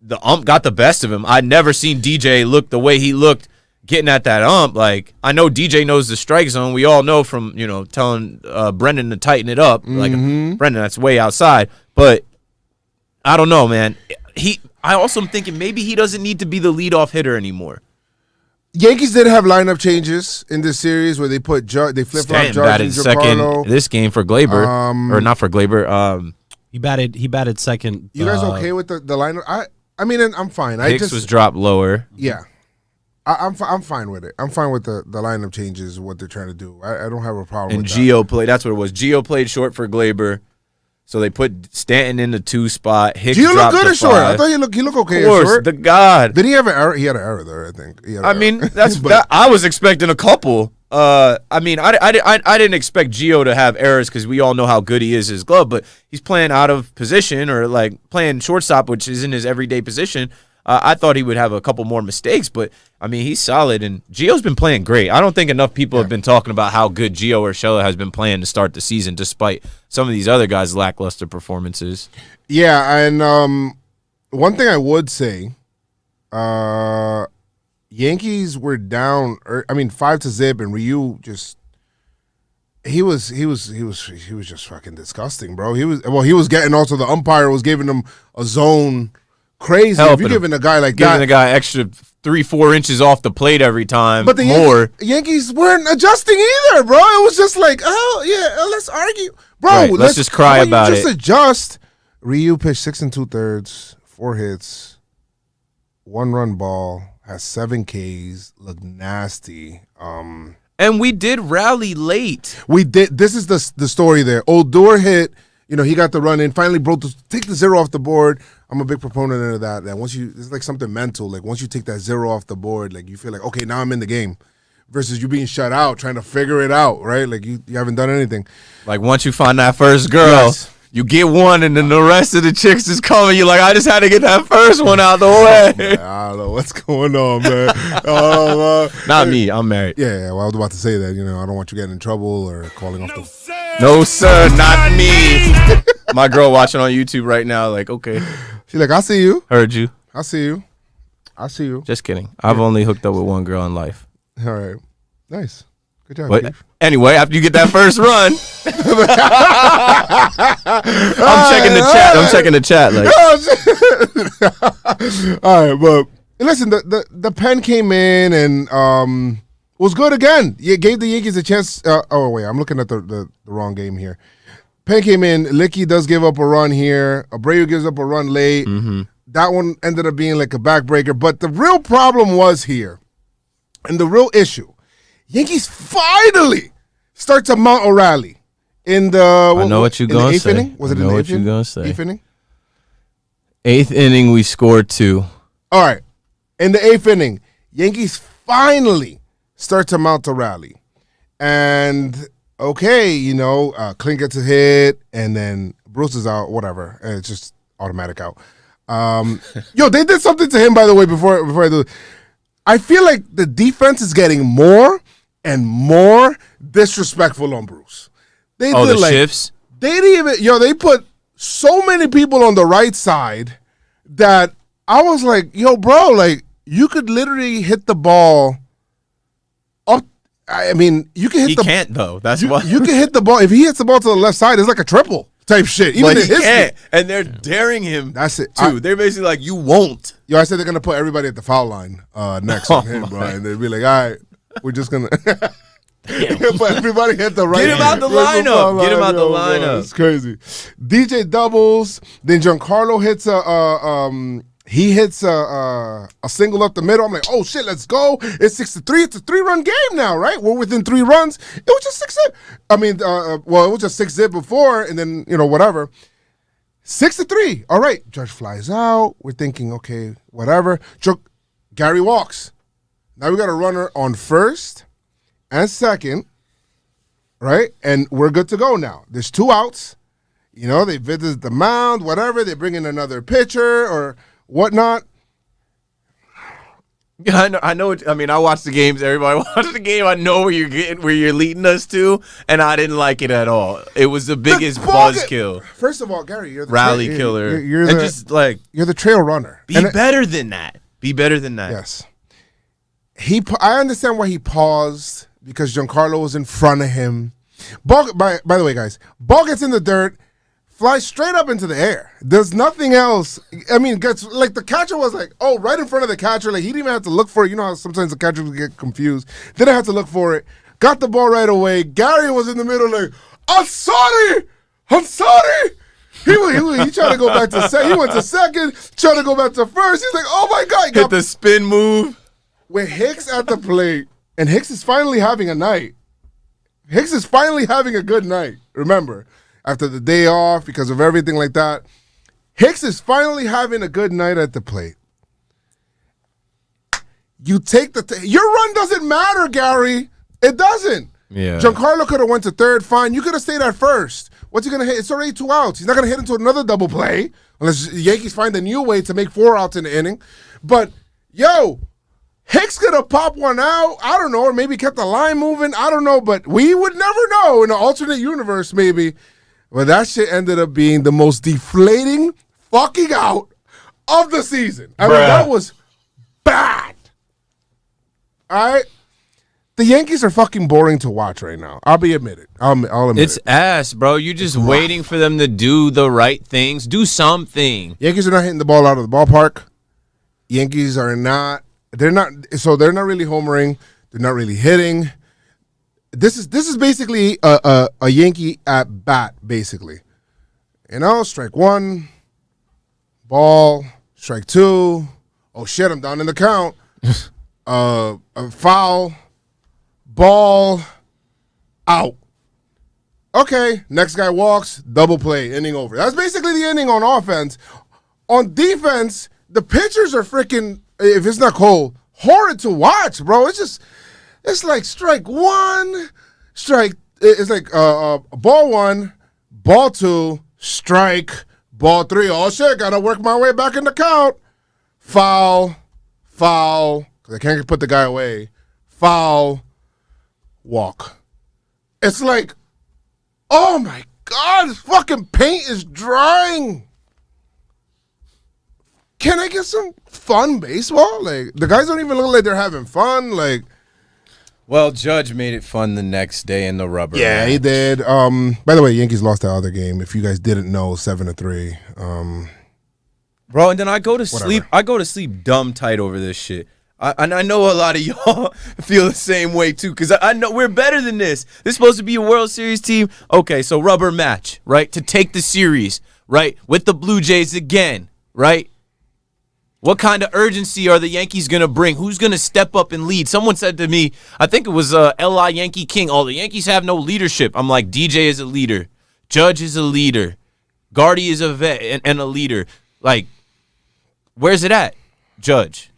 the ump got the best of him. I'd never seen DJ look the way he looked getting at that ump. Like, I know DJ knows the strike zone. We all know from, you know, telling Brendan to tighten it up. Like, Brendan, that's way outside. But I don't know, man. I also am thinking maybe he doesn't need to be the leadoff hitter anymore. Yankees did have lineup changes in this series where they flip-flop Judge and second this game for Glaber. Or not for Glaber. He batted second. You guys okay with the lineup? I mean, I'm fine. Hicks was dropped lower. Yeah. I'm fine with it. I'm fine with the lineup changes, what they're trying to do. I don't have a problem with that. And Gio played. That's what it was. Gio played short for Glaber. So they put Stanton in the 2 spot. Hicks Gio dropped look good to at short. 5. I thought he look okay of course, at short. the God. Did he have an error? He had an error there, I think. I mean, I was expecting a couple. I mean, I didn't expect Gio to have errors because we all know how good he is his glove, but he's playing out of position or like playing shortstop, which isn't his everyday position. I thought he would have a couple more mistakes, but I mean, he's solid, and Gio's been playing great. I don't think enough people have been talking about how good Gio Urshela has been playing to start the season, despite some of these other guys' lackluster performances. Yeah, and one thing I would say, Yankees were down. 5-0, and Ryu just he was just fucking disgusting, bro. He was getting also the umpire was giving him a zone. Crazy if you're giving a guy like that. Giving a guy extra 3-4 inches off the plate every time. But the Yankees weren't adjusting either, bro. It was just like, oh, yeah, let's argue. Bro, right, let's just cry about it. Just adjust. Ryu pitched 6 2/3, 4 hits, 1 run ball, has 7 Ks, looked nasty. And we did rally late. We did. This is the story there. Odor hit. You know, he got the run in, finally take the 0 off the board. I'm a big proponent of that. That it's like something mental. Like once you take that 0 off the board, like you feel like, okay, now I'm in the game. Versus you being shut out, trying to figure it out, right? Like you haven't done anything. Like once you find that first girl, you get one, and then the rest of the chicks is coming. You're like, I just had to get that first one out the way. Man, I don't know what's going on, man. Not me. I'm married. Yeah. Well, I was about to say that. You know, I don't want you getting in trouble or calling off the. No, sir, not me. My girl watching on YouTube right now, like, okay, She's like, I see you. heard you. I see you. I see you. Just kidding. I've only hooked up with one girl in life. All right. Nice. Good job, But Keith. anyway, after you get that first run, I'm checking the chat. Like, All right, but listen, the pen came in and was good again. It gave the Yankees a chance. Oh wait, I'm looking at the wrong game here. Pen came in. Licky does give up a run here. Abreu gives up a run late. Mm-hmm. That one ended up being like a backbreaker. But the real problem was here, and the real issue, Yankees finally start to mount a rally in the. I know what you're in the gonna eighth say. inning? Was it I in know the what eighth you're inning? gonna say. Eighth inning. 8th inning, we scored 2. All right. In the 8th inning, Yankees finally start to mount a rally. And, okay, Clint gets a hit, and then Bruce is out, whatever. And it's just automatic out. Yo, they did something to him, by the way, before I do it. I feel like the defense is getting more and more disrespectful on Bruce. They did the shifts? They didn't even, they put so many people on the right side that I was like, yo, bro, like, you could literally hit the ball up. I mean, you can hit He can't, though. That's why. You can hit the ball. If he hits the ball to the left side, it's like a triple type shit. Even But in he his can't. And they're daring him, That's it. too. They're basically like, you won't. Yo, I said they're going to put everybody at the foul line next on him, bro. And they'd be like, all right, we're just going to. But everybody hit the right. Get him out the lineup. Get him out the lineup. Bro, it's crazy. DJ doubles. Then Giancarlo hits a single up the middle. I'm like, oh shit, let's go. It's 6-3. It's a 3-run game now, right? We're within 3 runs. It was just 6-zip. I mean, it was just 6-zip before, and then whatever. 6-3. All right. Judge flies out. We're thinking, okay, whatever. Gary walks. Now we got a runner on first and second, right? And we're good to go now. There's 2 outs. They visit the mound, whatever. They bring in another pitcher or whatnot. Yeah, I know. I watched the games. Everybody watched the game. I know where you're leading us to, and I didn't like it at all. It was the biggest buzzkill. First of all, Gary, you're the rally killer. You're and the, just like you're the trail runner. be better than that. Be better than that. Yes. I understand why he paused because Giancarlo was in front of him. Ball, by the way, guys, ball gets in the dirt, flies straight up into the air. There's nothing else. I mean, gets like the catcher was like, oh, right in front of the catcher. Like he didn't even have to look for it. You know how sometimes the catchers get confused. Didn't have to look for it. Got the ball right away. Gary was in the middle like, I'm sorry. He tried to go back to second. He went to second, tried to go back to first. He's like, oh my God. Hit the spin move. With Hicks at the plate, and Hicks is finally having a night. Hicks is finally having a good night. Remember, after the day off, because of everything like that, Hicks is finally having a good night at the plate. You take your run doesn't matter, Gary. It doesn't. Yeah. Giancarlo could have went to third. Fine. You could have stayed at first. What's he gonna hit? It's already 2 outs. He's not gonna hit into another double play unless the Yankees find a new way to make 4 outs in the inning. But Hicks could have popped one out. I don't know, or maybe kept the line moving. I don't know, but we would never know in an alternate universe, maybe. But that shit ended up being the most deflating fucking out of the season. I mean, that was bad. All right? The Yankees are fucking boring to watch right now. I'll admit it. I'll admit It's it. ass, bro. You're just waiting for them to do the right things. Do something. Yankees are not hitting the ball out of the ballpark. Yankees are not. They're not really homering. They're not really hitting. This is basically a Yankee at bat, basically. Strike 1, ball, strike 2. Oh shit, I'm down in the count. A foul, ball, out. Okay, next guy walks, double play, inning over. That's basically the inning on offense. On defense, the pitchers are freaking. If it's not cold, horrid to watch, bro. It's like strike 1, it's like ball 1, ball 2, strike, ball 3. Oh shit, gotta work my way back in the count. Foul, because I can't put the guy away. Foul, walk. It's like Oh my God, this fucking paint is drying. Can I get some fun baseball? Like, the guys don't even look like they're having fun. Like, Well, Judge made it fun the next day in the rubber. yeah, match. he did. By the way, Yankees lost the other game. If you guys didn't know, 7-3. Bro, and then I go to sleep. I go to sleep dumb tight over this shit. And I know a lot of y'all feel the same way too, because I know we're better than this. This is supposed to be a World Series team. Okay, so rubber match, right? To take the series, right? With the Blue Jays again, right? What kind of urgency are the Yankees going to bring? Who's going to step up and lead? Someone said to me, I think it was L.I. Yankee King, oh, the Yankees have no leadership. I'm like, DJ is a leader. Judge is a leader. Gardy is a vet and a leader. Like, where's it at? Judge.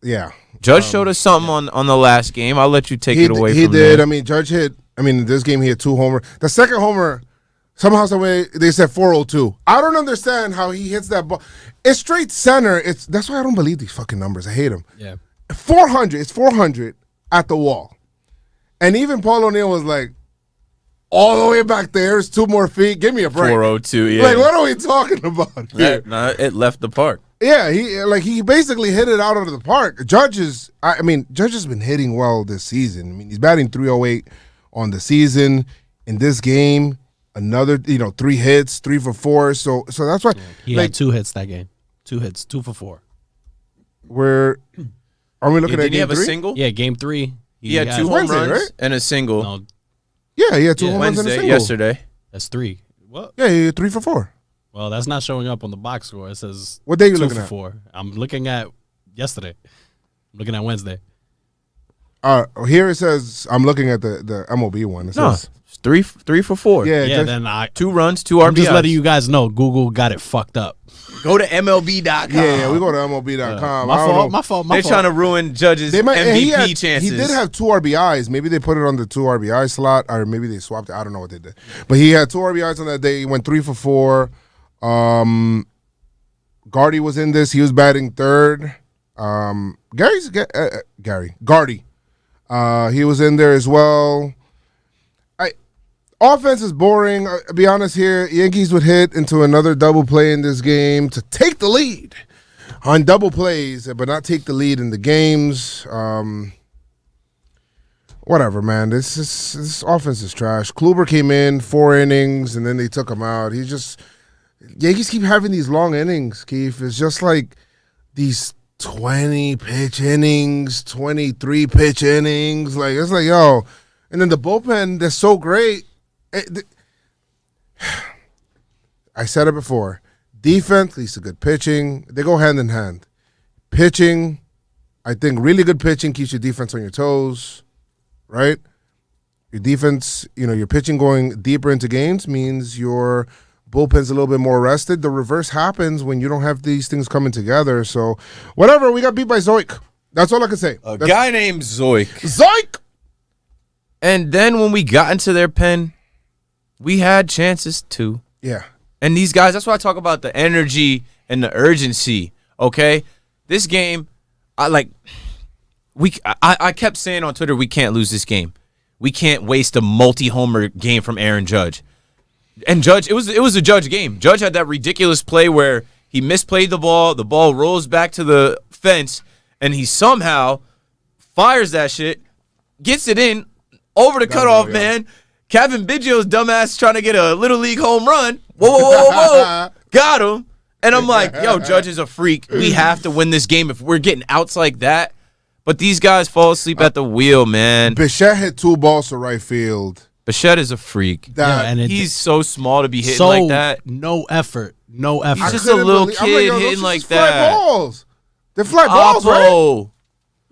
Yeah. Judge showed us something on the last game. I'll let you take it away He from did. there. I mean, Judge hit. I mean, in this game, he hit 2 homers. The second homer, somehow, some way, they said 402. I don't understand how he hits that ball. It's straight center. That's why I don't believe these fucking numbers. I hate them. Yeah. 400. It's 400 at the wall. And even Paul O'Neill was like, all the way back there, it's 2 more feet. Give me a break. 402, yeah. Like, what are we talking about here? Nah, it left the park. Yeah, he basically hit it out of the park. Judge has been hitting well this season. I mean, he's batting 308 on the season. In this game, another 3 hits, 3 for 4. So that's why He had 2 hits that game. 2 hits, 2 for 4. Are we looking at Did he game have 3? a single? Yeah, game 3. He had 2 home Wednesday, runs right? and a single. No, Yeah, he had 2 Yeah. home runs and a Wednesday, single. yesterday. that's 3. What? Yeah, he had 3 for 4. Well, that's not showing up on the box score. It says What day you 2 looking for at? 4. I'm looking at yesterday. I'm looking at Wednesday. Here it says I'm looking at the MLB one. It No, says, it's 3 for 4. yeah, Yeah, Judge- then 2 runs, 2 RBIs. I'm just letting you guys know Google got it fucked up. Go to MLB.com. yeah, we go to MLB.com. My I don't know. fault. They're trying to ruin Judge's And MVP chances. He did have 2 RBIs. Maybe they put it on the 2 RBI slot, or maybe they swapped it. I don't know what they did. But he had 2 RBIs on that day. He went 3 for 4. Gardy was in this. He was batting third. Gardy. He was in there as well. Offense is boring. I'll be honest here. Yankees would hit into another double play in this game to take the lead on double plays, but not take the lead in the games. Whatever, man. This offense is trash. Kluber came in 4 innings, and then they took him out. Yankees keep having these long innings, Keith. It's just like these 20-pitch innings, 23-pitch innings. Like, it's like, yo. And then the bullpen, they're so great. I said it before. Defense leads to good pitching. They go hand in hand. Pitching, I think really good pitching keeps your defense on your toes, right? Your defense, your pitching going deeper into games means your bullpen's a little bit more rested. The reverse happens when you don't have these things coming together. So, whatever, we got beat by Zoik. That's all I can say. A guy named Zoik. Zoik! And then when we got into their pen, we had chances too. Yeah. And these guys, that's why I talk about the energy and the urgency, okay? This game, I kept saying on Twitter, we can't lose this game. We can't waste a multi-homer game from Aaron Judge. And Judge, it was a Judge game. Judge had that ridiculous play where he misplayed the ball rolls back to the fence, and he somehow fires that shit, gets it in, over the cutoff, man. Kevin Biggio's dumbass trying to get a Little League home run. Whoa. Got him. And I'm like, yo, Judge is a freak. We have to win this game if we're getting outs like that. But these guys fall asleep at the wheel, man. Bichette hit 2 balls to right field. Bichette is a freak. He's so small to be hitting like that. No effort. He's just a little kid hitting like that. Balls. They're fly balls, right?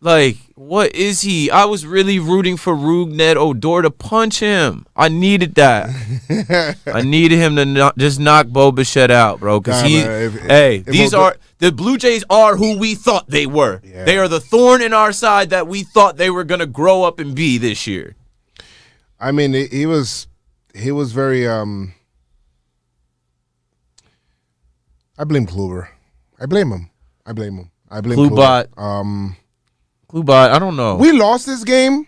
Like, what is he? I was really rooting for Rougned Odor to punch him. I needed that. I needed him to just knock Bo Bichette out, bro. Because the Blue Jays are who we thought they were. Yeah. They are the thorn in our side that we thought they were going to grow up and be this year. I mean, he was very. I blame Kluber. I blame him. Klubot. Klubot, I don't know. We lost this game,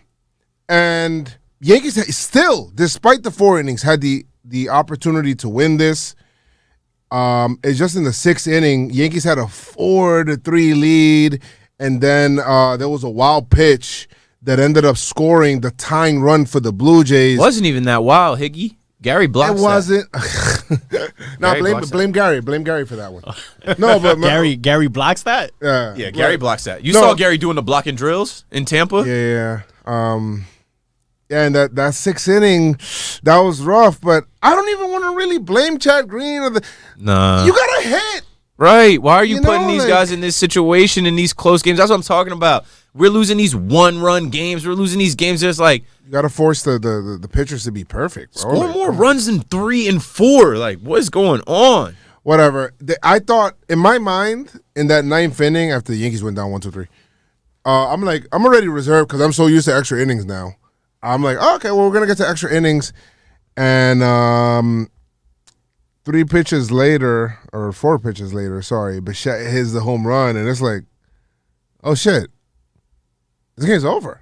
and Yankees still, despite the 4 innings, had the opportunity to win this. It's just in the 6th inning, Yankees had a 4-3 lead, and then there was a wild pitch that ended up scoring the tying run for the Blue Jays. Wasn't even that wild, Higgy. Gary blocked It wasn't. No, Gary blame Gary. Blame Gary for that one. No, but Gary blocks that. Yeah, Gary blocks that. You No. saw Gary doing the blocking drills in Tampa? Yeah. Yeah, and that 6th inning, that was rough. But I don't even want to really blame Chad Green. Nah. You got to hit. Right. Why are you You putting know, these like- guys in this situation, in these close games? That's what I'm talking about. We're losing these one-run games. We're losing these games that's like, You got to force the pitchers to be perfect, bro. score Like, more runs than 3 and 4. Like, what's going on? whatever. I thought, in my mind, in that 9th inning, after the Yankees went down 1-2-3, I'm like, I'm already reserved because I'm so used to extra innings now. I'm like, oh, okay, well, we're going to get to extra innings. And 3 pitches later, or 4 pitches later, sorry, Bichette hits the home run, and it's like, oh, shit. This game's over.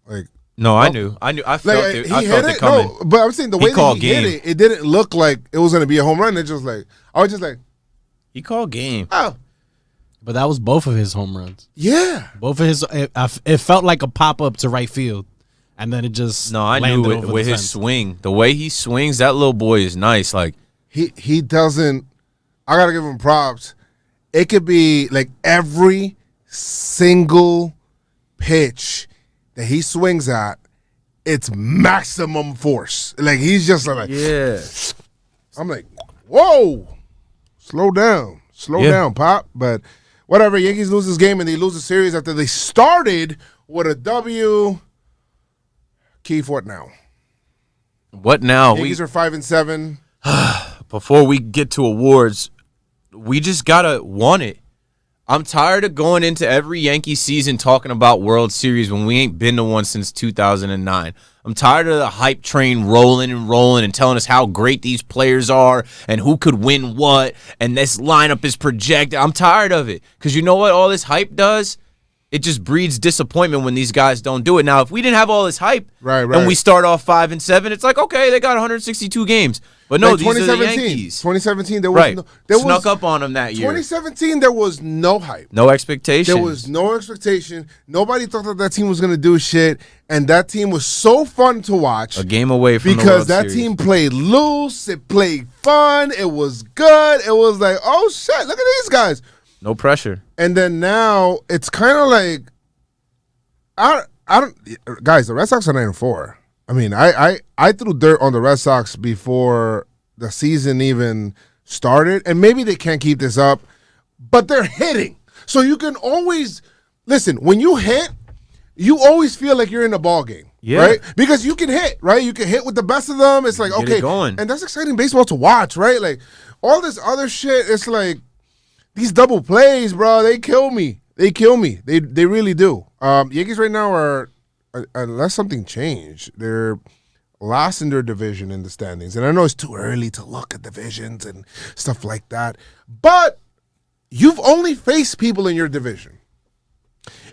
Like, No, I knew. I felt like it. he I hit felt it. it coming. No, but I'm saying the way that called he hit game. it didn't look like it was going to be a home run. It just like, I was just like, He called game. oh, But that was both of his home runs. yeah. Both of his. It felt like a pop up to right field, and then it just No, I landed knew over it the with his fence. swing. The way he swings, that little boy is nice. Like, He doesn't. I gotta give him props. It could be like every single pitch that he swings at, it's maximum force. Like he's just like, yeah. I'm like, whoa, slow down, Pop. But whatever. Yankees lose this game and they lose the series after they started with a W. Keith, what now? What now? Yankees are 5-7. Before we get to awards, we just gotta want it. I'm tired of going into every Yankee season talking about World Series when we ain't been to one since 2009. I'm tired of the hype train rolling and telling us how great these players are and who could win what and this lineup is projected. I'm tired of it because you know what all this hype does? It just breeds disappointment when these guys don't do it. Now, if we didn't have all this hype Right. and we start off 5-7, it's like, okay, they got 162 games. But no, Like these are the Yankees. 2017, there was Right. no, there Snuck was, up on them that year. 2017, there was no hype. No expectations. There was no expectation. Nobody thought that team was going to do shit, and that team was so fun to watch a game away from the because World that Series. team played loose. It played fun. It was good. It was like, oh shit, look at these guys. No pressure. And then now it's kind of like, I don't, guys. The Red Sox are 9-4. I mean, I threw dirt on the Red Sox before the season even started, and maybe they can't keep this up, but they're hitting. So you can always listen. When you hit, you always feel like you're in a ball game, right? Because you can hit, right? You can hit with the best of them. It's like, Get okay, it going. and that's exciting baseball to watch, right? Like all this other shit. It's like these double plays, bro. They kill me. They kill me. They really do. Yankees right now are, unless something changed, they're last in their division in the standings. And I know it's too early to look at divisions and stuff like that, but you've only faced people in your division.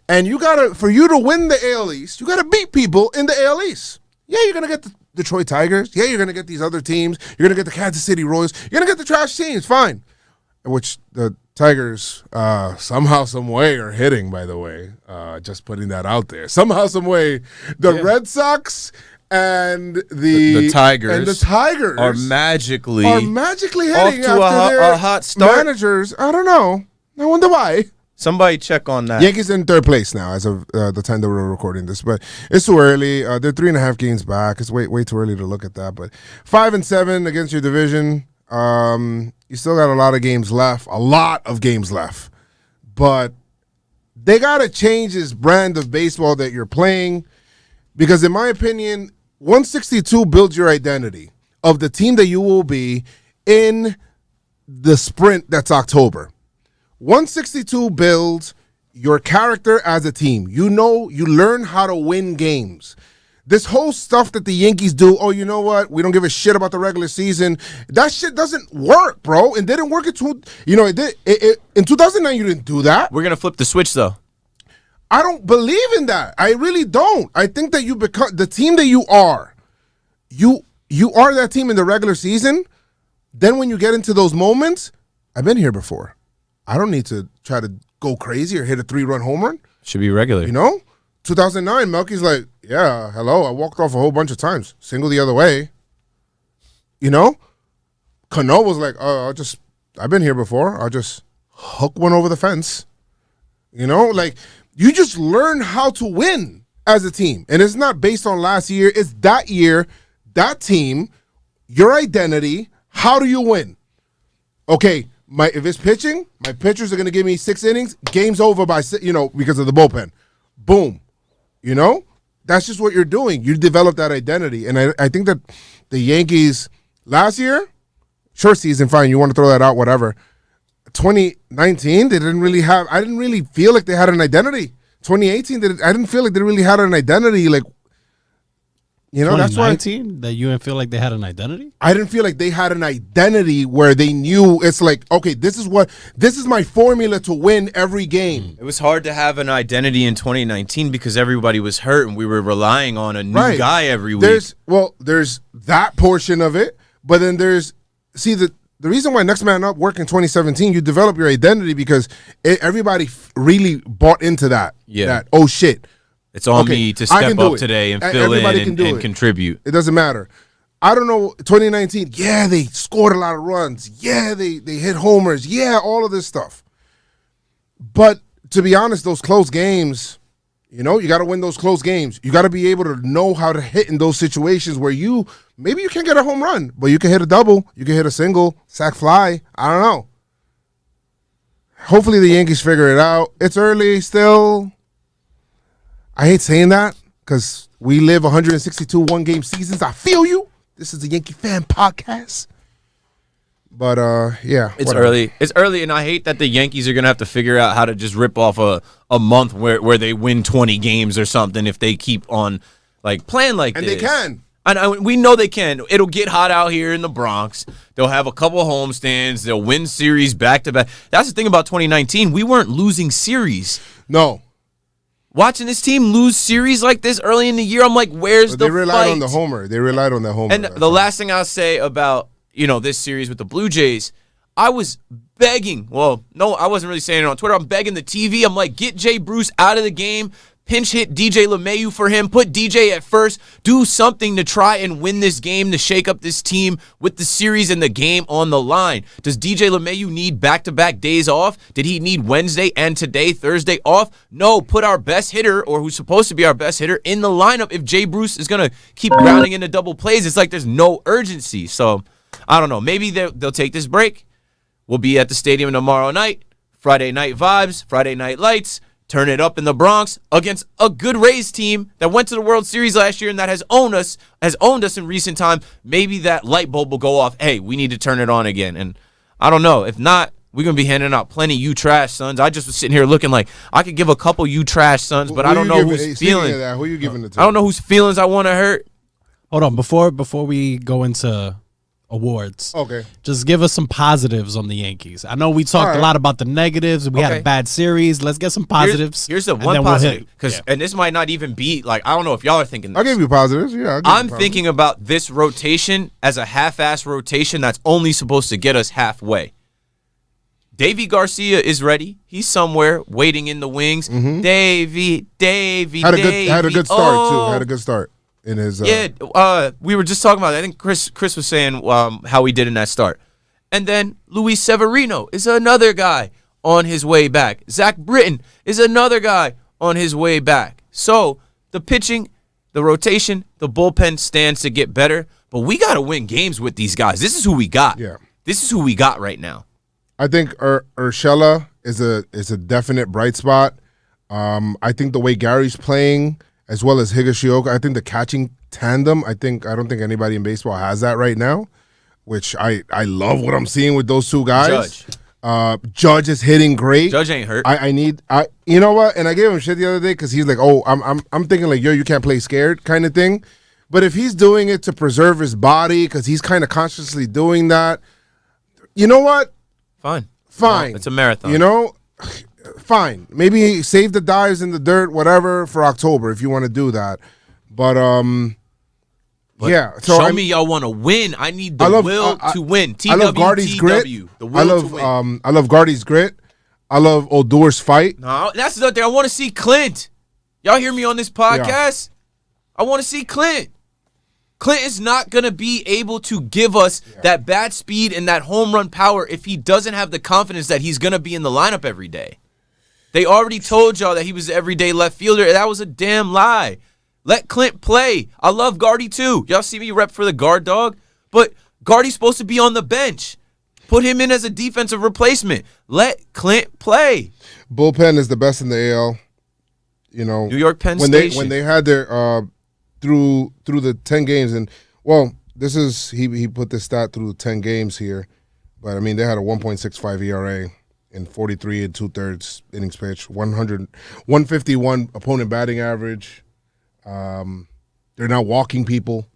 And for you to win the AL East, you gotta beat people in the AL East. Yeah, you're gonna get the Detroit Tigers. Yeah, you're gonna get these other teams. You're gonna get the Kansas City Royals. You're gonna get the trash teams, fine. Which the Tigers somehow, some way are hitting, by the way. Just putting that out there. Somehow, some way, the Red Sox and the Tigers are magically hitting off to after a hot start. Managers, I don't know. I wonder why. Somebody check on that. Yankees in 3rd place now as of the time that we're recording this, but it's too early. They're 3.5 games back. It's way too early to look at that. But 5-7 against your division. You still got a lot of games left. But they got to change this brand of baseball that you're playing because, in my opinion, 162 builds your identity of the team that you will be in the sprint that's October. 162 builds your character as a team. You learn how to win games. This whole stuff that the Yankees do, oh, you know what? We don't give a shit about the regular season. That shit doesn't work, bro. It didn't work in 2009, you didn't do that. We're going to flip the switch, though. I don't believe in that. I really don't. I think that you become the team that you are. You are that team in the regular season. Then when you get into those moments, I've been here before. I don't need to try to go crazy or hit a 3-run home run. Should be regular. 2009, Melky's like, yeah, hello, I walked off a whole bunch of times. Single the other way. Cano was like, I've been here before. I'll just hook one over the fence. You just learn how to win as a team. And it's not based on last year. It's that year, that team, your identity. How do you win? Okay, if it's pitching, my pitchers are going to give me 6 innings. Game's over because of the bullpen. Boom. That's just what you're doing. You develop that identity. And I think that the Yankees last year, short season, fine. You want to throw that out, whatever. 2019, they didn't really have. I didn't really feel like they had an identity. 2018, I didn't feel like they really had an identity. Like, that's why. 2019, that you didn't feel like they had an identity. I didn't feel like they had an identity where they knew it's like, okay, this is my formula to win every game. It was hard to have an identity in 2019 because everybody was hurt and we were relying on a new guy every week. There's that portion of it, but then there's the reason why Next Man Up worked in 2017, you develop your identity because everybody really bought into that. Yeah. That, oh, shit. It's on me to step up today and fill in and contribute. It doesn't matter. I don't know, 2019, yeah, they scored a lot of runs. Yeah, they hit homers. Yeah, all of this stuff. But to be honest, those close games, you got to win those close games. You got to be able to know how to hit in those situations where maybe you can't get a home run, but you can hit a double, you can hit a single, sac fly. I don't know. Hopefully the Yankees figure it out. It's early still. I hate saying that because we live 162 one-game seasons. I feel you. This is a Yankee fan podcast. But, yeah. It's early. It's early, and I hate that the Yankees are going to have to figure out how to just rip off a month where they win 20 games or something if they keep on playing like this. And they can. And we know they can. It'll get hot out here in the Bronx. They'll have a couple homestands. They'll win series back-to-back. That's the thing about 2019. We weren't losing series. No. Watching this team lose series like this early in the year, I'm like, where's the fight? They relied on the homer. They relied on that homer. And the last thing I'll say about this series with the Blue Jays, I was begging. Well, no, I wasn't really saying it on Twitter. I'm begging the TV. I'm like, get Jay Bruce out of the game. Pinch hit DJ LeMahieu for him. Put DJ at first. Do something to try and win this game, to shake up this team with the series and the game on the line. Does DJ LeMahieu need back-to-back days off? Did he need Wednesday and today, Thursday off? No, put our best hitter, or who's supposed to be our best hitter, in the lineup if Jay Bruce is going to keep grounding into double plays. It's like there's no urgency. So, I don't know. Maybe they'll take this break. We'll be at the stadium tomorrow night. Friday night vibes, Friday night lights. Turn it up in the Bronx against a good Rays team that went to the World Series last year and that has owned us in recent time. Maybe that light bulb will go off. Hey, we need to turn it on again. And I don't know. If not, we're going to be handing out plenty you trash sons. I just was sitting here looking like I could give a couple you trash sons, but I don't know whose feelings. Who are you giving it to? I don't know whose feelings I want to hurt. Hold on. Before we go into awards. Okay. Just give us some positives on the Yankees. I know we talked a lot about the negatives. We had a bad series. Let's get some positives. Here's the one positive. And this might not even be I don't know if y'all are thinking this. I'll give you positives. Yeah. I'm thinking about this rotation as a half-ass rotation that's only supposed to get us halfway. Davy Garcia is ready. He's somewhere waiting in the wings. Mm-hmm. Davy. Had a good start too. Had a good start. In his, we were just talking about it. I think Chris was saying how he did in that start. And then Luis Severino is another guy on his way back. Zach Britton is another guy on his way back. So the pitching, the rotation, the bullpen stands to get better. But we got to win games with these guys. This is who we got. Yeah. This is who we got right now. I think Urshela is a definite bright spot. I think the way Gary's playing, as well as Higashioka, I think the catching tandem, I don't think anybody in baseball has that right now, which I love what I'm seeing with those two guys. Judge is hitting great. Judge ain't hurt. You know what? And I gave him shit the other day because he's like, oh, I'm thinking like, yo, you can't play scared kind of thing. But if he's doing it to preserve his body because he's kind of consciously doing that, you know what? Fine. Fine. It's a marathon. You know, fine. Maybe save the dives in the dirt, whatever, for October if you want to do that. But yeah. So show me y'all want to win. I need the will to win. I love Gardy's grit. The will to win. I love Gardy's grit. I love Odor's fight. No, that's the other thing. I want to see Clint. Y'all hear me on this podcast? Yeah. I want to see Clint. Clint is not going to be able to give us that bat speed and that home run power if he doesn't have the confidence that he's going to be in the lineup every day. They already told y'all that he was an everyday left fielder. That was a damn lie. Let Clint play. I love Gardy too. Y'all see me rep for the guard dog, but Gardy's supposed to be on the bench. Put him in as a defensive replacement. Let Clint play. Bullpen is the best in the AL. You know, New York Penn Station. When they had their through the 10 games, and well, this is he put this stat through the 10 games here, but I mean they had a 1.65 ERA in 43 and 2/3 innings pitched, 151 opponent batting average. They're not walking people.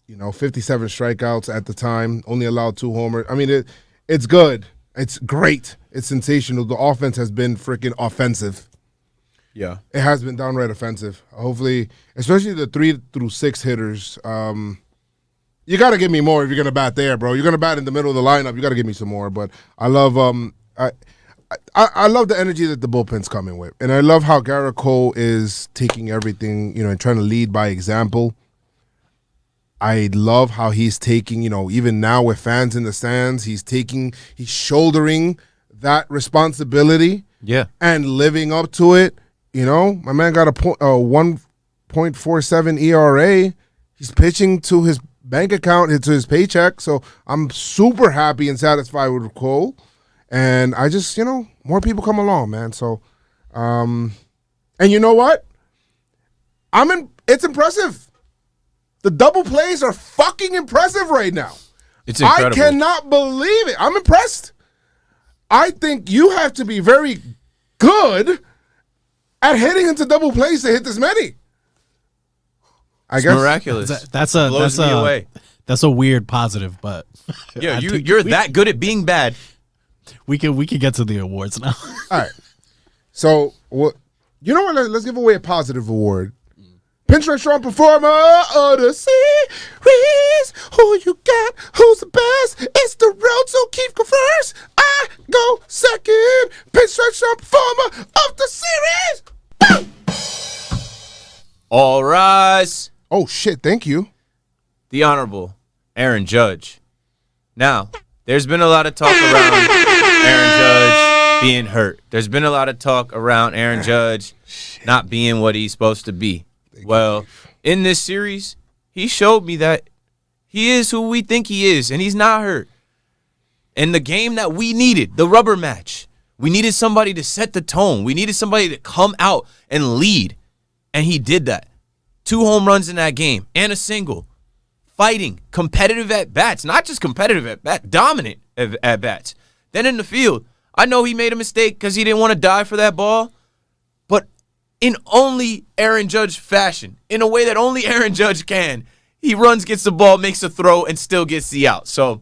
57 strikeouts at the time, only allowed 2 homers. I mean, it's good. It's great. It's sensational. The offense has been freaking offensive. Yeah. It has been downright offensive. Hopefully, especially the 3 through 6 hitters. You got to give me more if you're going to bat there, bro. You're going to bat in the middle of the lineup. You got to give me some more. But I love I love the energy that the bullpen's coming with. And I love how Garrett Cole is taking everything, and trying to lead by example. I love how he's taking, even now with fans in the stands, he's shouldering that responsibility. Yeah. And living up to it. My man got a 1.47 ERA. He's pitching to his bank account, to his paycheck. So I'm super happy and satisfied with Cole. And I just, more people come along, man. So, and you know what? It's impressive. The double plays are fucking impressive right now. It's incredible. I cannot believe it. I'm impressed. I think you have to be very good at hitting into double plays to hit this many. I guess miraculous. That's blows me away. That's a weird positive, but yeah, you're that good at being bad. We can get to the awards now. All right. So you know what? Let's give away a positive award. Pinstripe Strong Performer of the Series. Who you got? Who's the best? It's the road, so keep go first. I go second. Pinstripe Strong Performer of the Series. Boom! All rise. Oh, shit. Thank you. The Honorable Aaron Judge. Now, there's been a lot of talk around Aaron Judge being hurt. There's been a lot of talk around Aaron Judge not being what he's supposed to be. Well, in this series, he showed me that he is who we think he is, and he's not hurt. And the game that we needed, the rubber match, we needed somebody to set the tone. We needed somebody to come out and lead, and he did that. 2 home runs in that game and a single. Fighting, competitive at bats, not just competitive at bats, dominant at bats. Then in the field, I know he made a mistake because he didn't want to die for that ball, but in only Aaron Judge fashion, in a way that only Aaron Judge can, he runs, gets the ball, makes a throw, and still gets the out. So,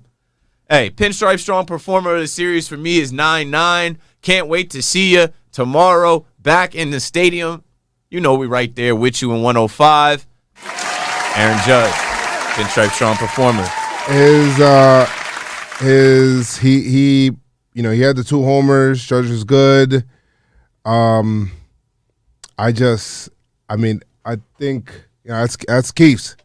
hey, Pinstripe Strong Performer of the Series for me is 9-9. Can't wait to see you tomorrow back in the stadium. We right there with you in 105. Aaron Judge, Pinstripe Strong Performer. He had the 2 homers. Judge was good. I think that's Keith's.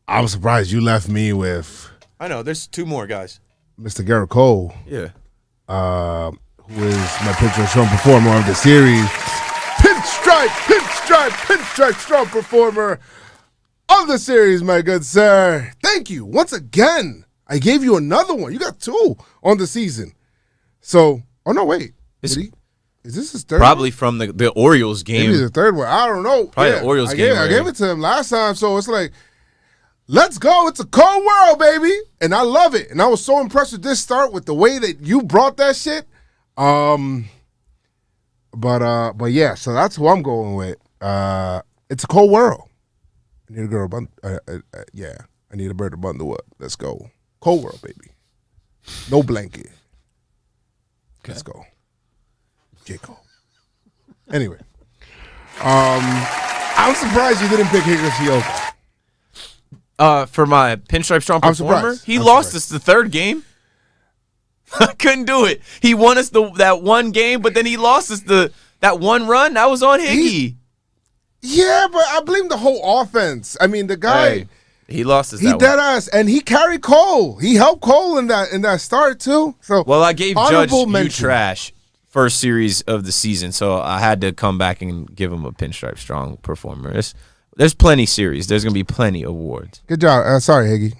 I'm surprised you left me with. I know there's 2 more guys. Mr. Garrett Cole. Yeah. Who is my Pinstripe Strong Performer of the Series? Pinstripe Strong Performer of the Series, my good sir. Thank you once again. I gave you another one. You got 2 on the season. So, oh no, wait. Is this his third? Probably one? from the Orioles game. Maybe the third one. I don't know. Probably the Orioles game. I gave it to him last time, so it's like, let's go. It's a cold world, baby. And I love it. And I was so impressed with this start with the way that you brought that shit. But yeah, so that's who I'm going with. It's a cold world. I need a girl I need a bird to bundle up. Let's go. Cold world, baby. No blanket. Okay. Let's go. J. Cole. Anyway, I'm surprised you didn't pick Higgy. For my Pinstripe Strong I'm performer, surprised. he I'm lost surprised. us the third game. I couldn't do it. He won us that one game, but then he lost us that one run. That was on Higgy. Yeah, but I blame the whole offense. I mean, the guy. Hey, he lost us He that dead one. ass, and he carried Cole. He helped Cole in that start too. So Well, I gave Judge honorable you mention. trash first series of the season, so I had to come back and give him a Pinstripe Strong performer. There's plenty series. There's gonna be plenty awards. Good job. Sorry, Higgy,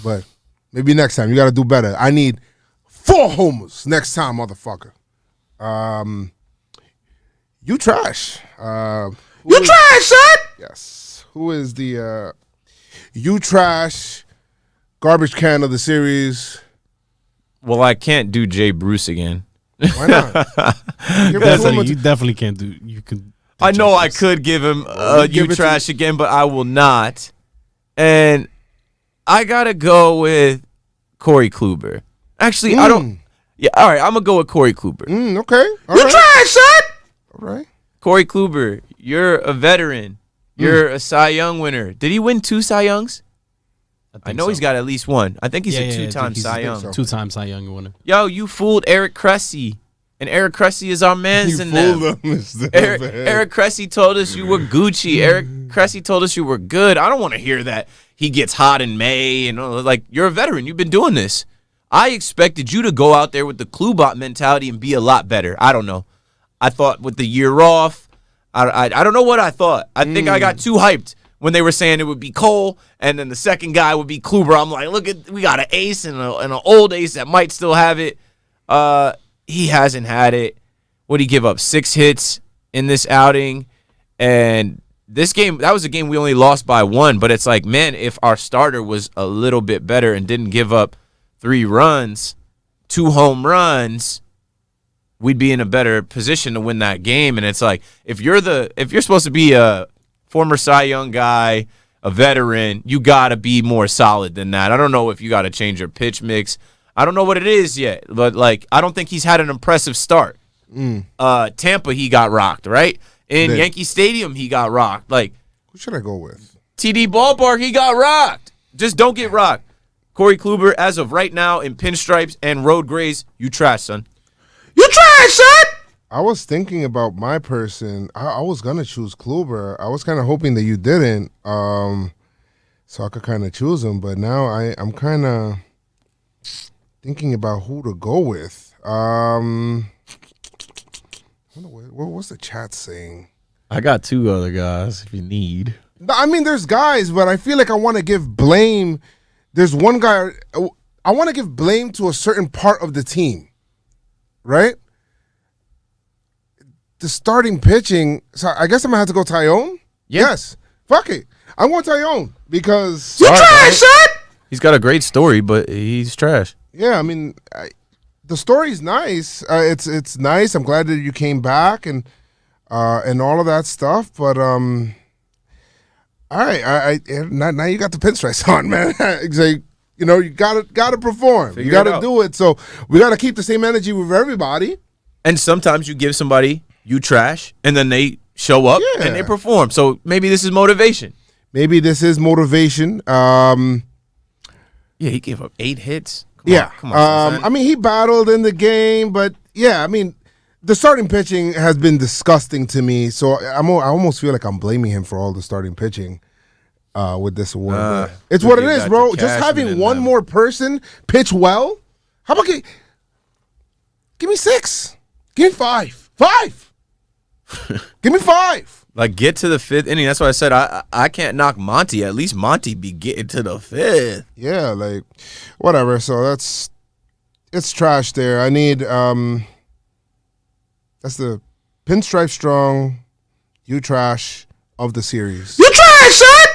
but maybe next time you got to do better. I need 4 homers next time, motherfucker. You trash. You trash, son. Yes. Who is the you trash garbage can of the series? Well, I can't do Jay Bruce again. Why not? Give it to him. You definitely can't do. You can. I know I could give him give you it to trash again, but I will not. And I gotta go with Corey Kluber. Actually, I don't. Yeah, all right. I'm gonna go with Corey Kluber. Okay. All right. Trash, son. All right. Corey Kluber, you're a veteran. You're a Cy Young winner. Did he win 2 Cy Youngs? I know he's got at least one. I think he's a 2-time Cy Young. so. 2-time Cy Young winner. Yo, you fooled Eric Cressy. And Eric Cressy is our man's in them. Eric Cressy told us you were Gucci. Eric Cressy told us you were good. I don't want to hear that he gets hot in May. And like, you're a veteran. You've been doing this. I expected you to go out there with the Klubot mentality and be a lot better. I don't know. I thought with the year off, I don't know what I thought. I think I got too hyped when they were saying it would be Cole and then the second guy would be Kluber. I'm like, look, we got an ace and an old ace that might still have it. He hasn't had it. What did he give up? 6 hits in this outing. And this game, that was a game we only lost by 1. But it's like, man, if our starter was a little bit better and didn't give up 3 runs, 2 home runs, we'd be in a better position to win that game. And it's like, if you're supposed to be a former Cy Young guy, a veteran, you got to be more solid than that. I don't know if you got to change your pitch mix. I don't know what it is yet, but like, I don't think he's had an impressive start. Tampa, he got rocked, right? In Yankee Stadium, he got rocked. Like, Who should I go with? TD Ballpark, he got rocked. Just don't get rocked. Corey Kluber, as of right now, in pinstripes and road grays, you trash, son. You trash, son! I was thinking about my person. I was gonna choose Kluber. I was kind of hoping that you didn't, so I could kind of choose him. But now I'm kind of thinking about who to go with. What's the chat saying? I got 2 other guys if you need. I mean, there's guys, but I feel like I want to give blame. There's one guy. I want to give blame to a certain part of the team, right? The starting pitching. So I guess I'm gonna have to go Tyone. Yeah. Yes. Fuck it. I'm going Tyone because You trash, son! He's got a great story, but he's trash. yeah. I mean, the story's nice. It's nice. I'm glad that you came back and all of that stuff. But all right. Now you got the pinstripes on, man. It's like, you gotta perform. Figure you gotta it out. do it. So we gotta keep the same energy with everybody. And sometimes you give somebody you trash, and then they show up Yeah. and they perform. So maybe this is motivation. Maybe this is motivation. Yeah, he gave up 8 hits. Come on, son. I mean, he battled in the game, but yeah, I mean, the starting pitching has been disgusting to me. So I almost feel like I'm blaming him for all the starting pitching with this award. But it's what it you is, got bro. the Just Cashman having in one them. more person pitch well. How about give me 6? Give me 5. 5. Give me 5. Like, get to the 5th inning. That's why I said I can't knock Monty. At least Monty be getting to the 5th. Yeah, like whatever. So it's trash there. I need that's the Pinstripe Strong You Trash of the series. You trash, son!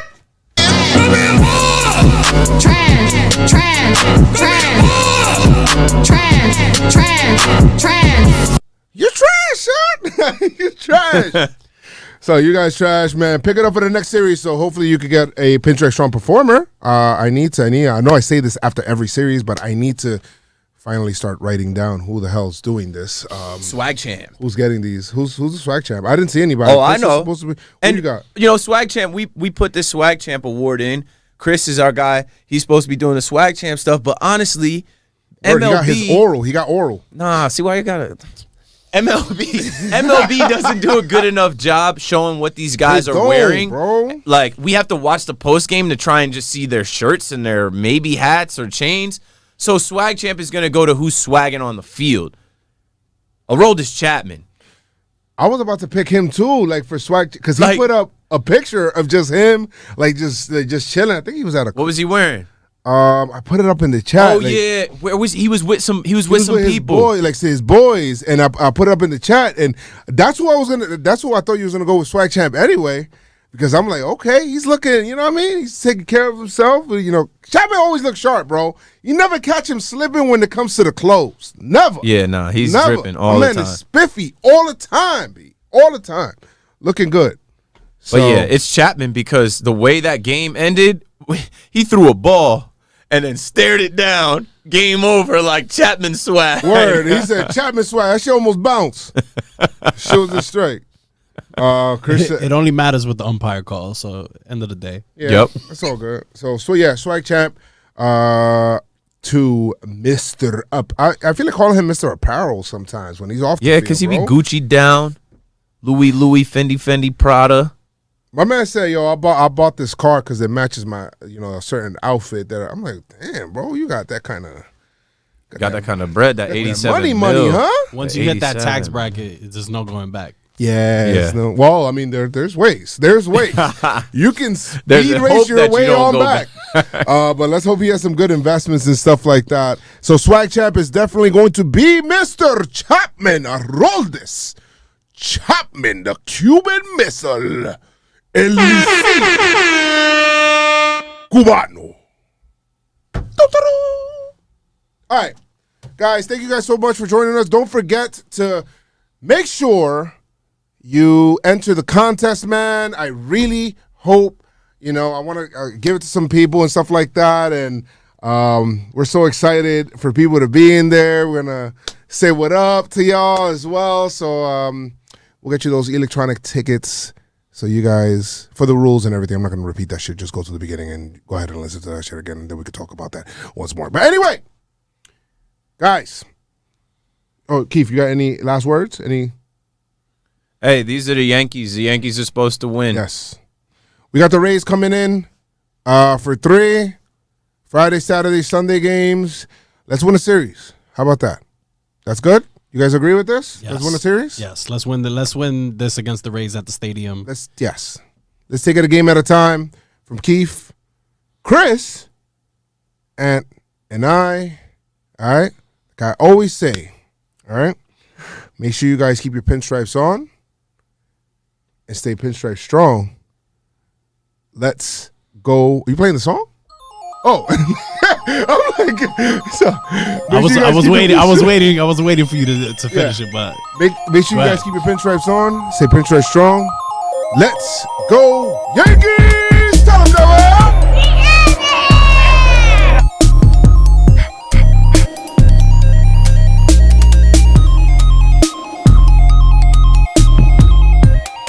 Trash. You trash, son. You trash. So you guys trash, man. Pick it up for the next series. So hopefully you could get a Pinstripe Strong performer. I know I say this after every series, but I need to finally start writing down who the hell's doing this. Swag champ. Who's getting these? Who's the swag champ? I didn't see anybody. Oh, I Chris is know. supposed to be, And you got? swag champ. We put this swag champ award in. Chris is our guy. He's supposed to be doing the swag champ stuff. But honestly, He MLB. got his oral. He got oral. Nah, see why you gotta. MLB doesn't do a good enough job showing what these guys They are don't, wearing. bro. Like, we have to watch the post game to try and just see their shirts and their maybe hats or chains. So swag champ is gonna go to who's swagging on the field. Aroldis Chapman. I was about to pick him too, like for swag, because he Like- put up a picture of just him, like just chilling. I think he was at a. What was he wearing? I put it up in the chat. Oh like, yeah, where was he? Was with some. He was he with was some his people. boy, like his boys, and I put it up in the chat, and that's who I was gonna. That's who I thought you was gonna go with swag champ anyway, because I'm like, okay, he's looking. You know what I mean? He's taking care of himself. You know, Chapman always looks sharp, bro. You never catch him slipping when it comes to the clothes. Never. Yeah, nah, he's Never. dripping all My the man time. is spiffy all the time, B. All the time. Looking good. So, But yeah, it's Chapman because the way that game ended, he threw a ball and then stared it down. Game over, like Chapman swag. word. He said Chapman swag. That shit almost bounced. Shows it straight. Chris. It only matters what the umpire calls. So end of the day. Yeah, Yep. That's all good. So yeah, swag champ. To Mr. Up. I feel like calling him Mr. Apparel sometimes when he's off the Yeah, field, because he be bro. Gucci down, Louis, Fendi, Prada. My man said, "Yo, I bought this car because it matches my, a certain outfit." That I'm like, "Damn, bro, you got that kind of Got that kind of bread, that 87 money, mil. huh?" Once you hit that 87. tax bracket, there's no going back. Yes. Yeah. No, well, I mean, there's ways. There's ways. You can There's speed a race hope your that you way don't on go back. But let's hope he has some good investments and stuff like that. So swag champ is definitely going to be Mr. Chapman Aroldis Chapman, the Cuban Missile, El Cubano. All right, guys, thank you guys so much for joining us. Don't forget to make sure you enter the contest, man. I really hope, I want to give it to some people and stuff like that. And we're so excited for people to be in there. We're going to say what up to y'all as well. So we'll get you those electronic tickets. So you guys, for the rules and everything, I'm not going to repeat that shit. Just go to the beginning and go ahead and listen to that shit again. And then we can talk about that once more. But anyway, guys. Oh, Keith, you got any last words? Any? Hey, these are the Yankees. The Yankees are supposed to win. Yes. We got the Rays coming in for 3 Friday, Saturday, Sunday games. Let's win a series. How about that? That's good? You guys agree with this? Yes. Let's win a series? Yes, let's win this against the Rays at the stadium. Let's take it a game at a time. From Keith, Chris, and I. All right? Like I always say, all right? Make sure you guys keep your pinstripes on and stay pinstripe strong. Let's go. Are you playing the song? Oh, I'm like, so I was waiting for you to finish it, but make sure you guys keep your pinstripes on. Stay pinstripe strong. Let's go, Yankees! Tell them that way.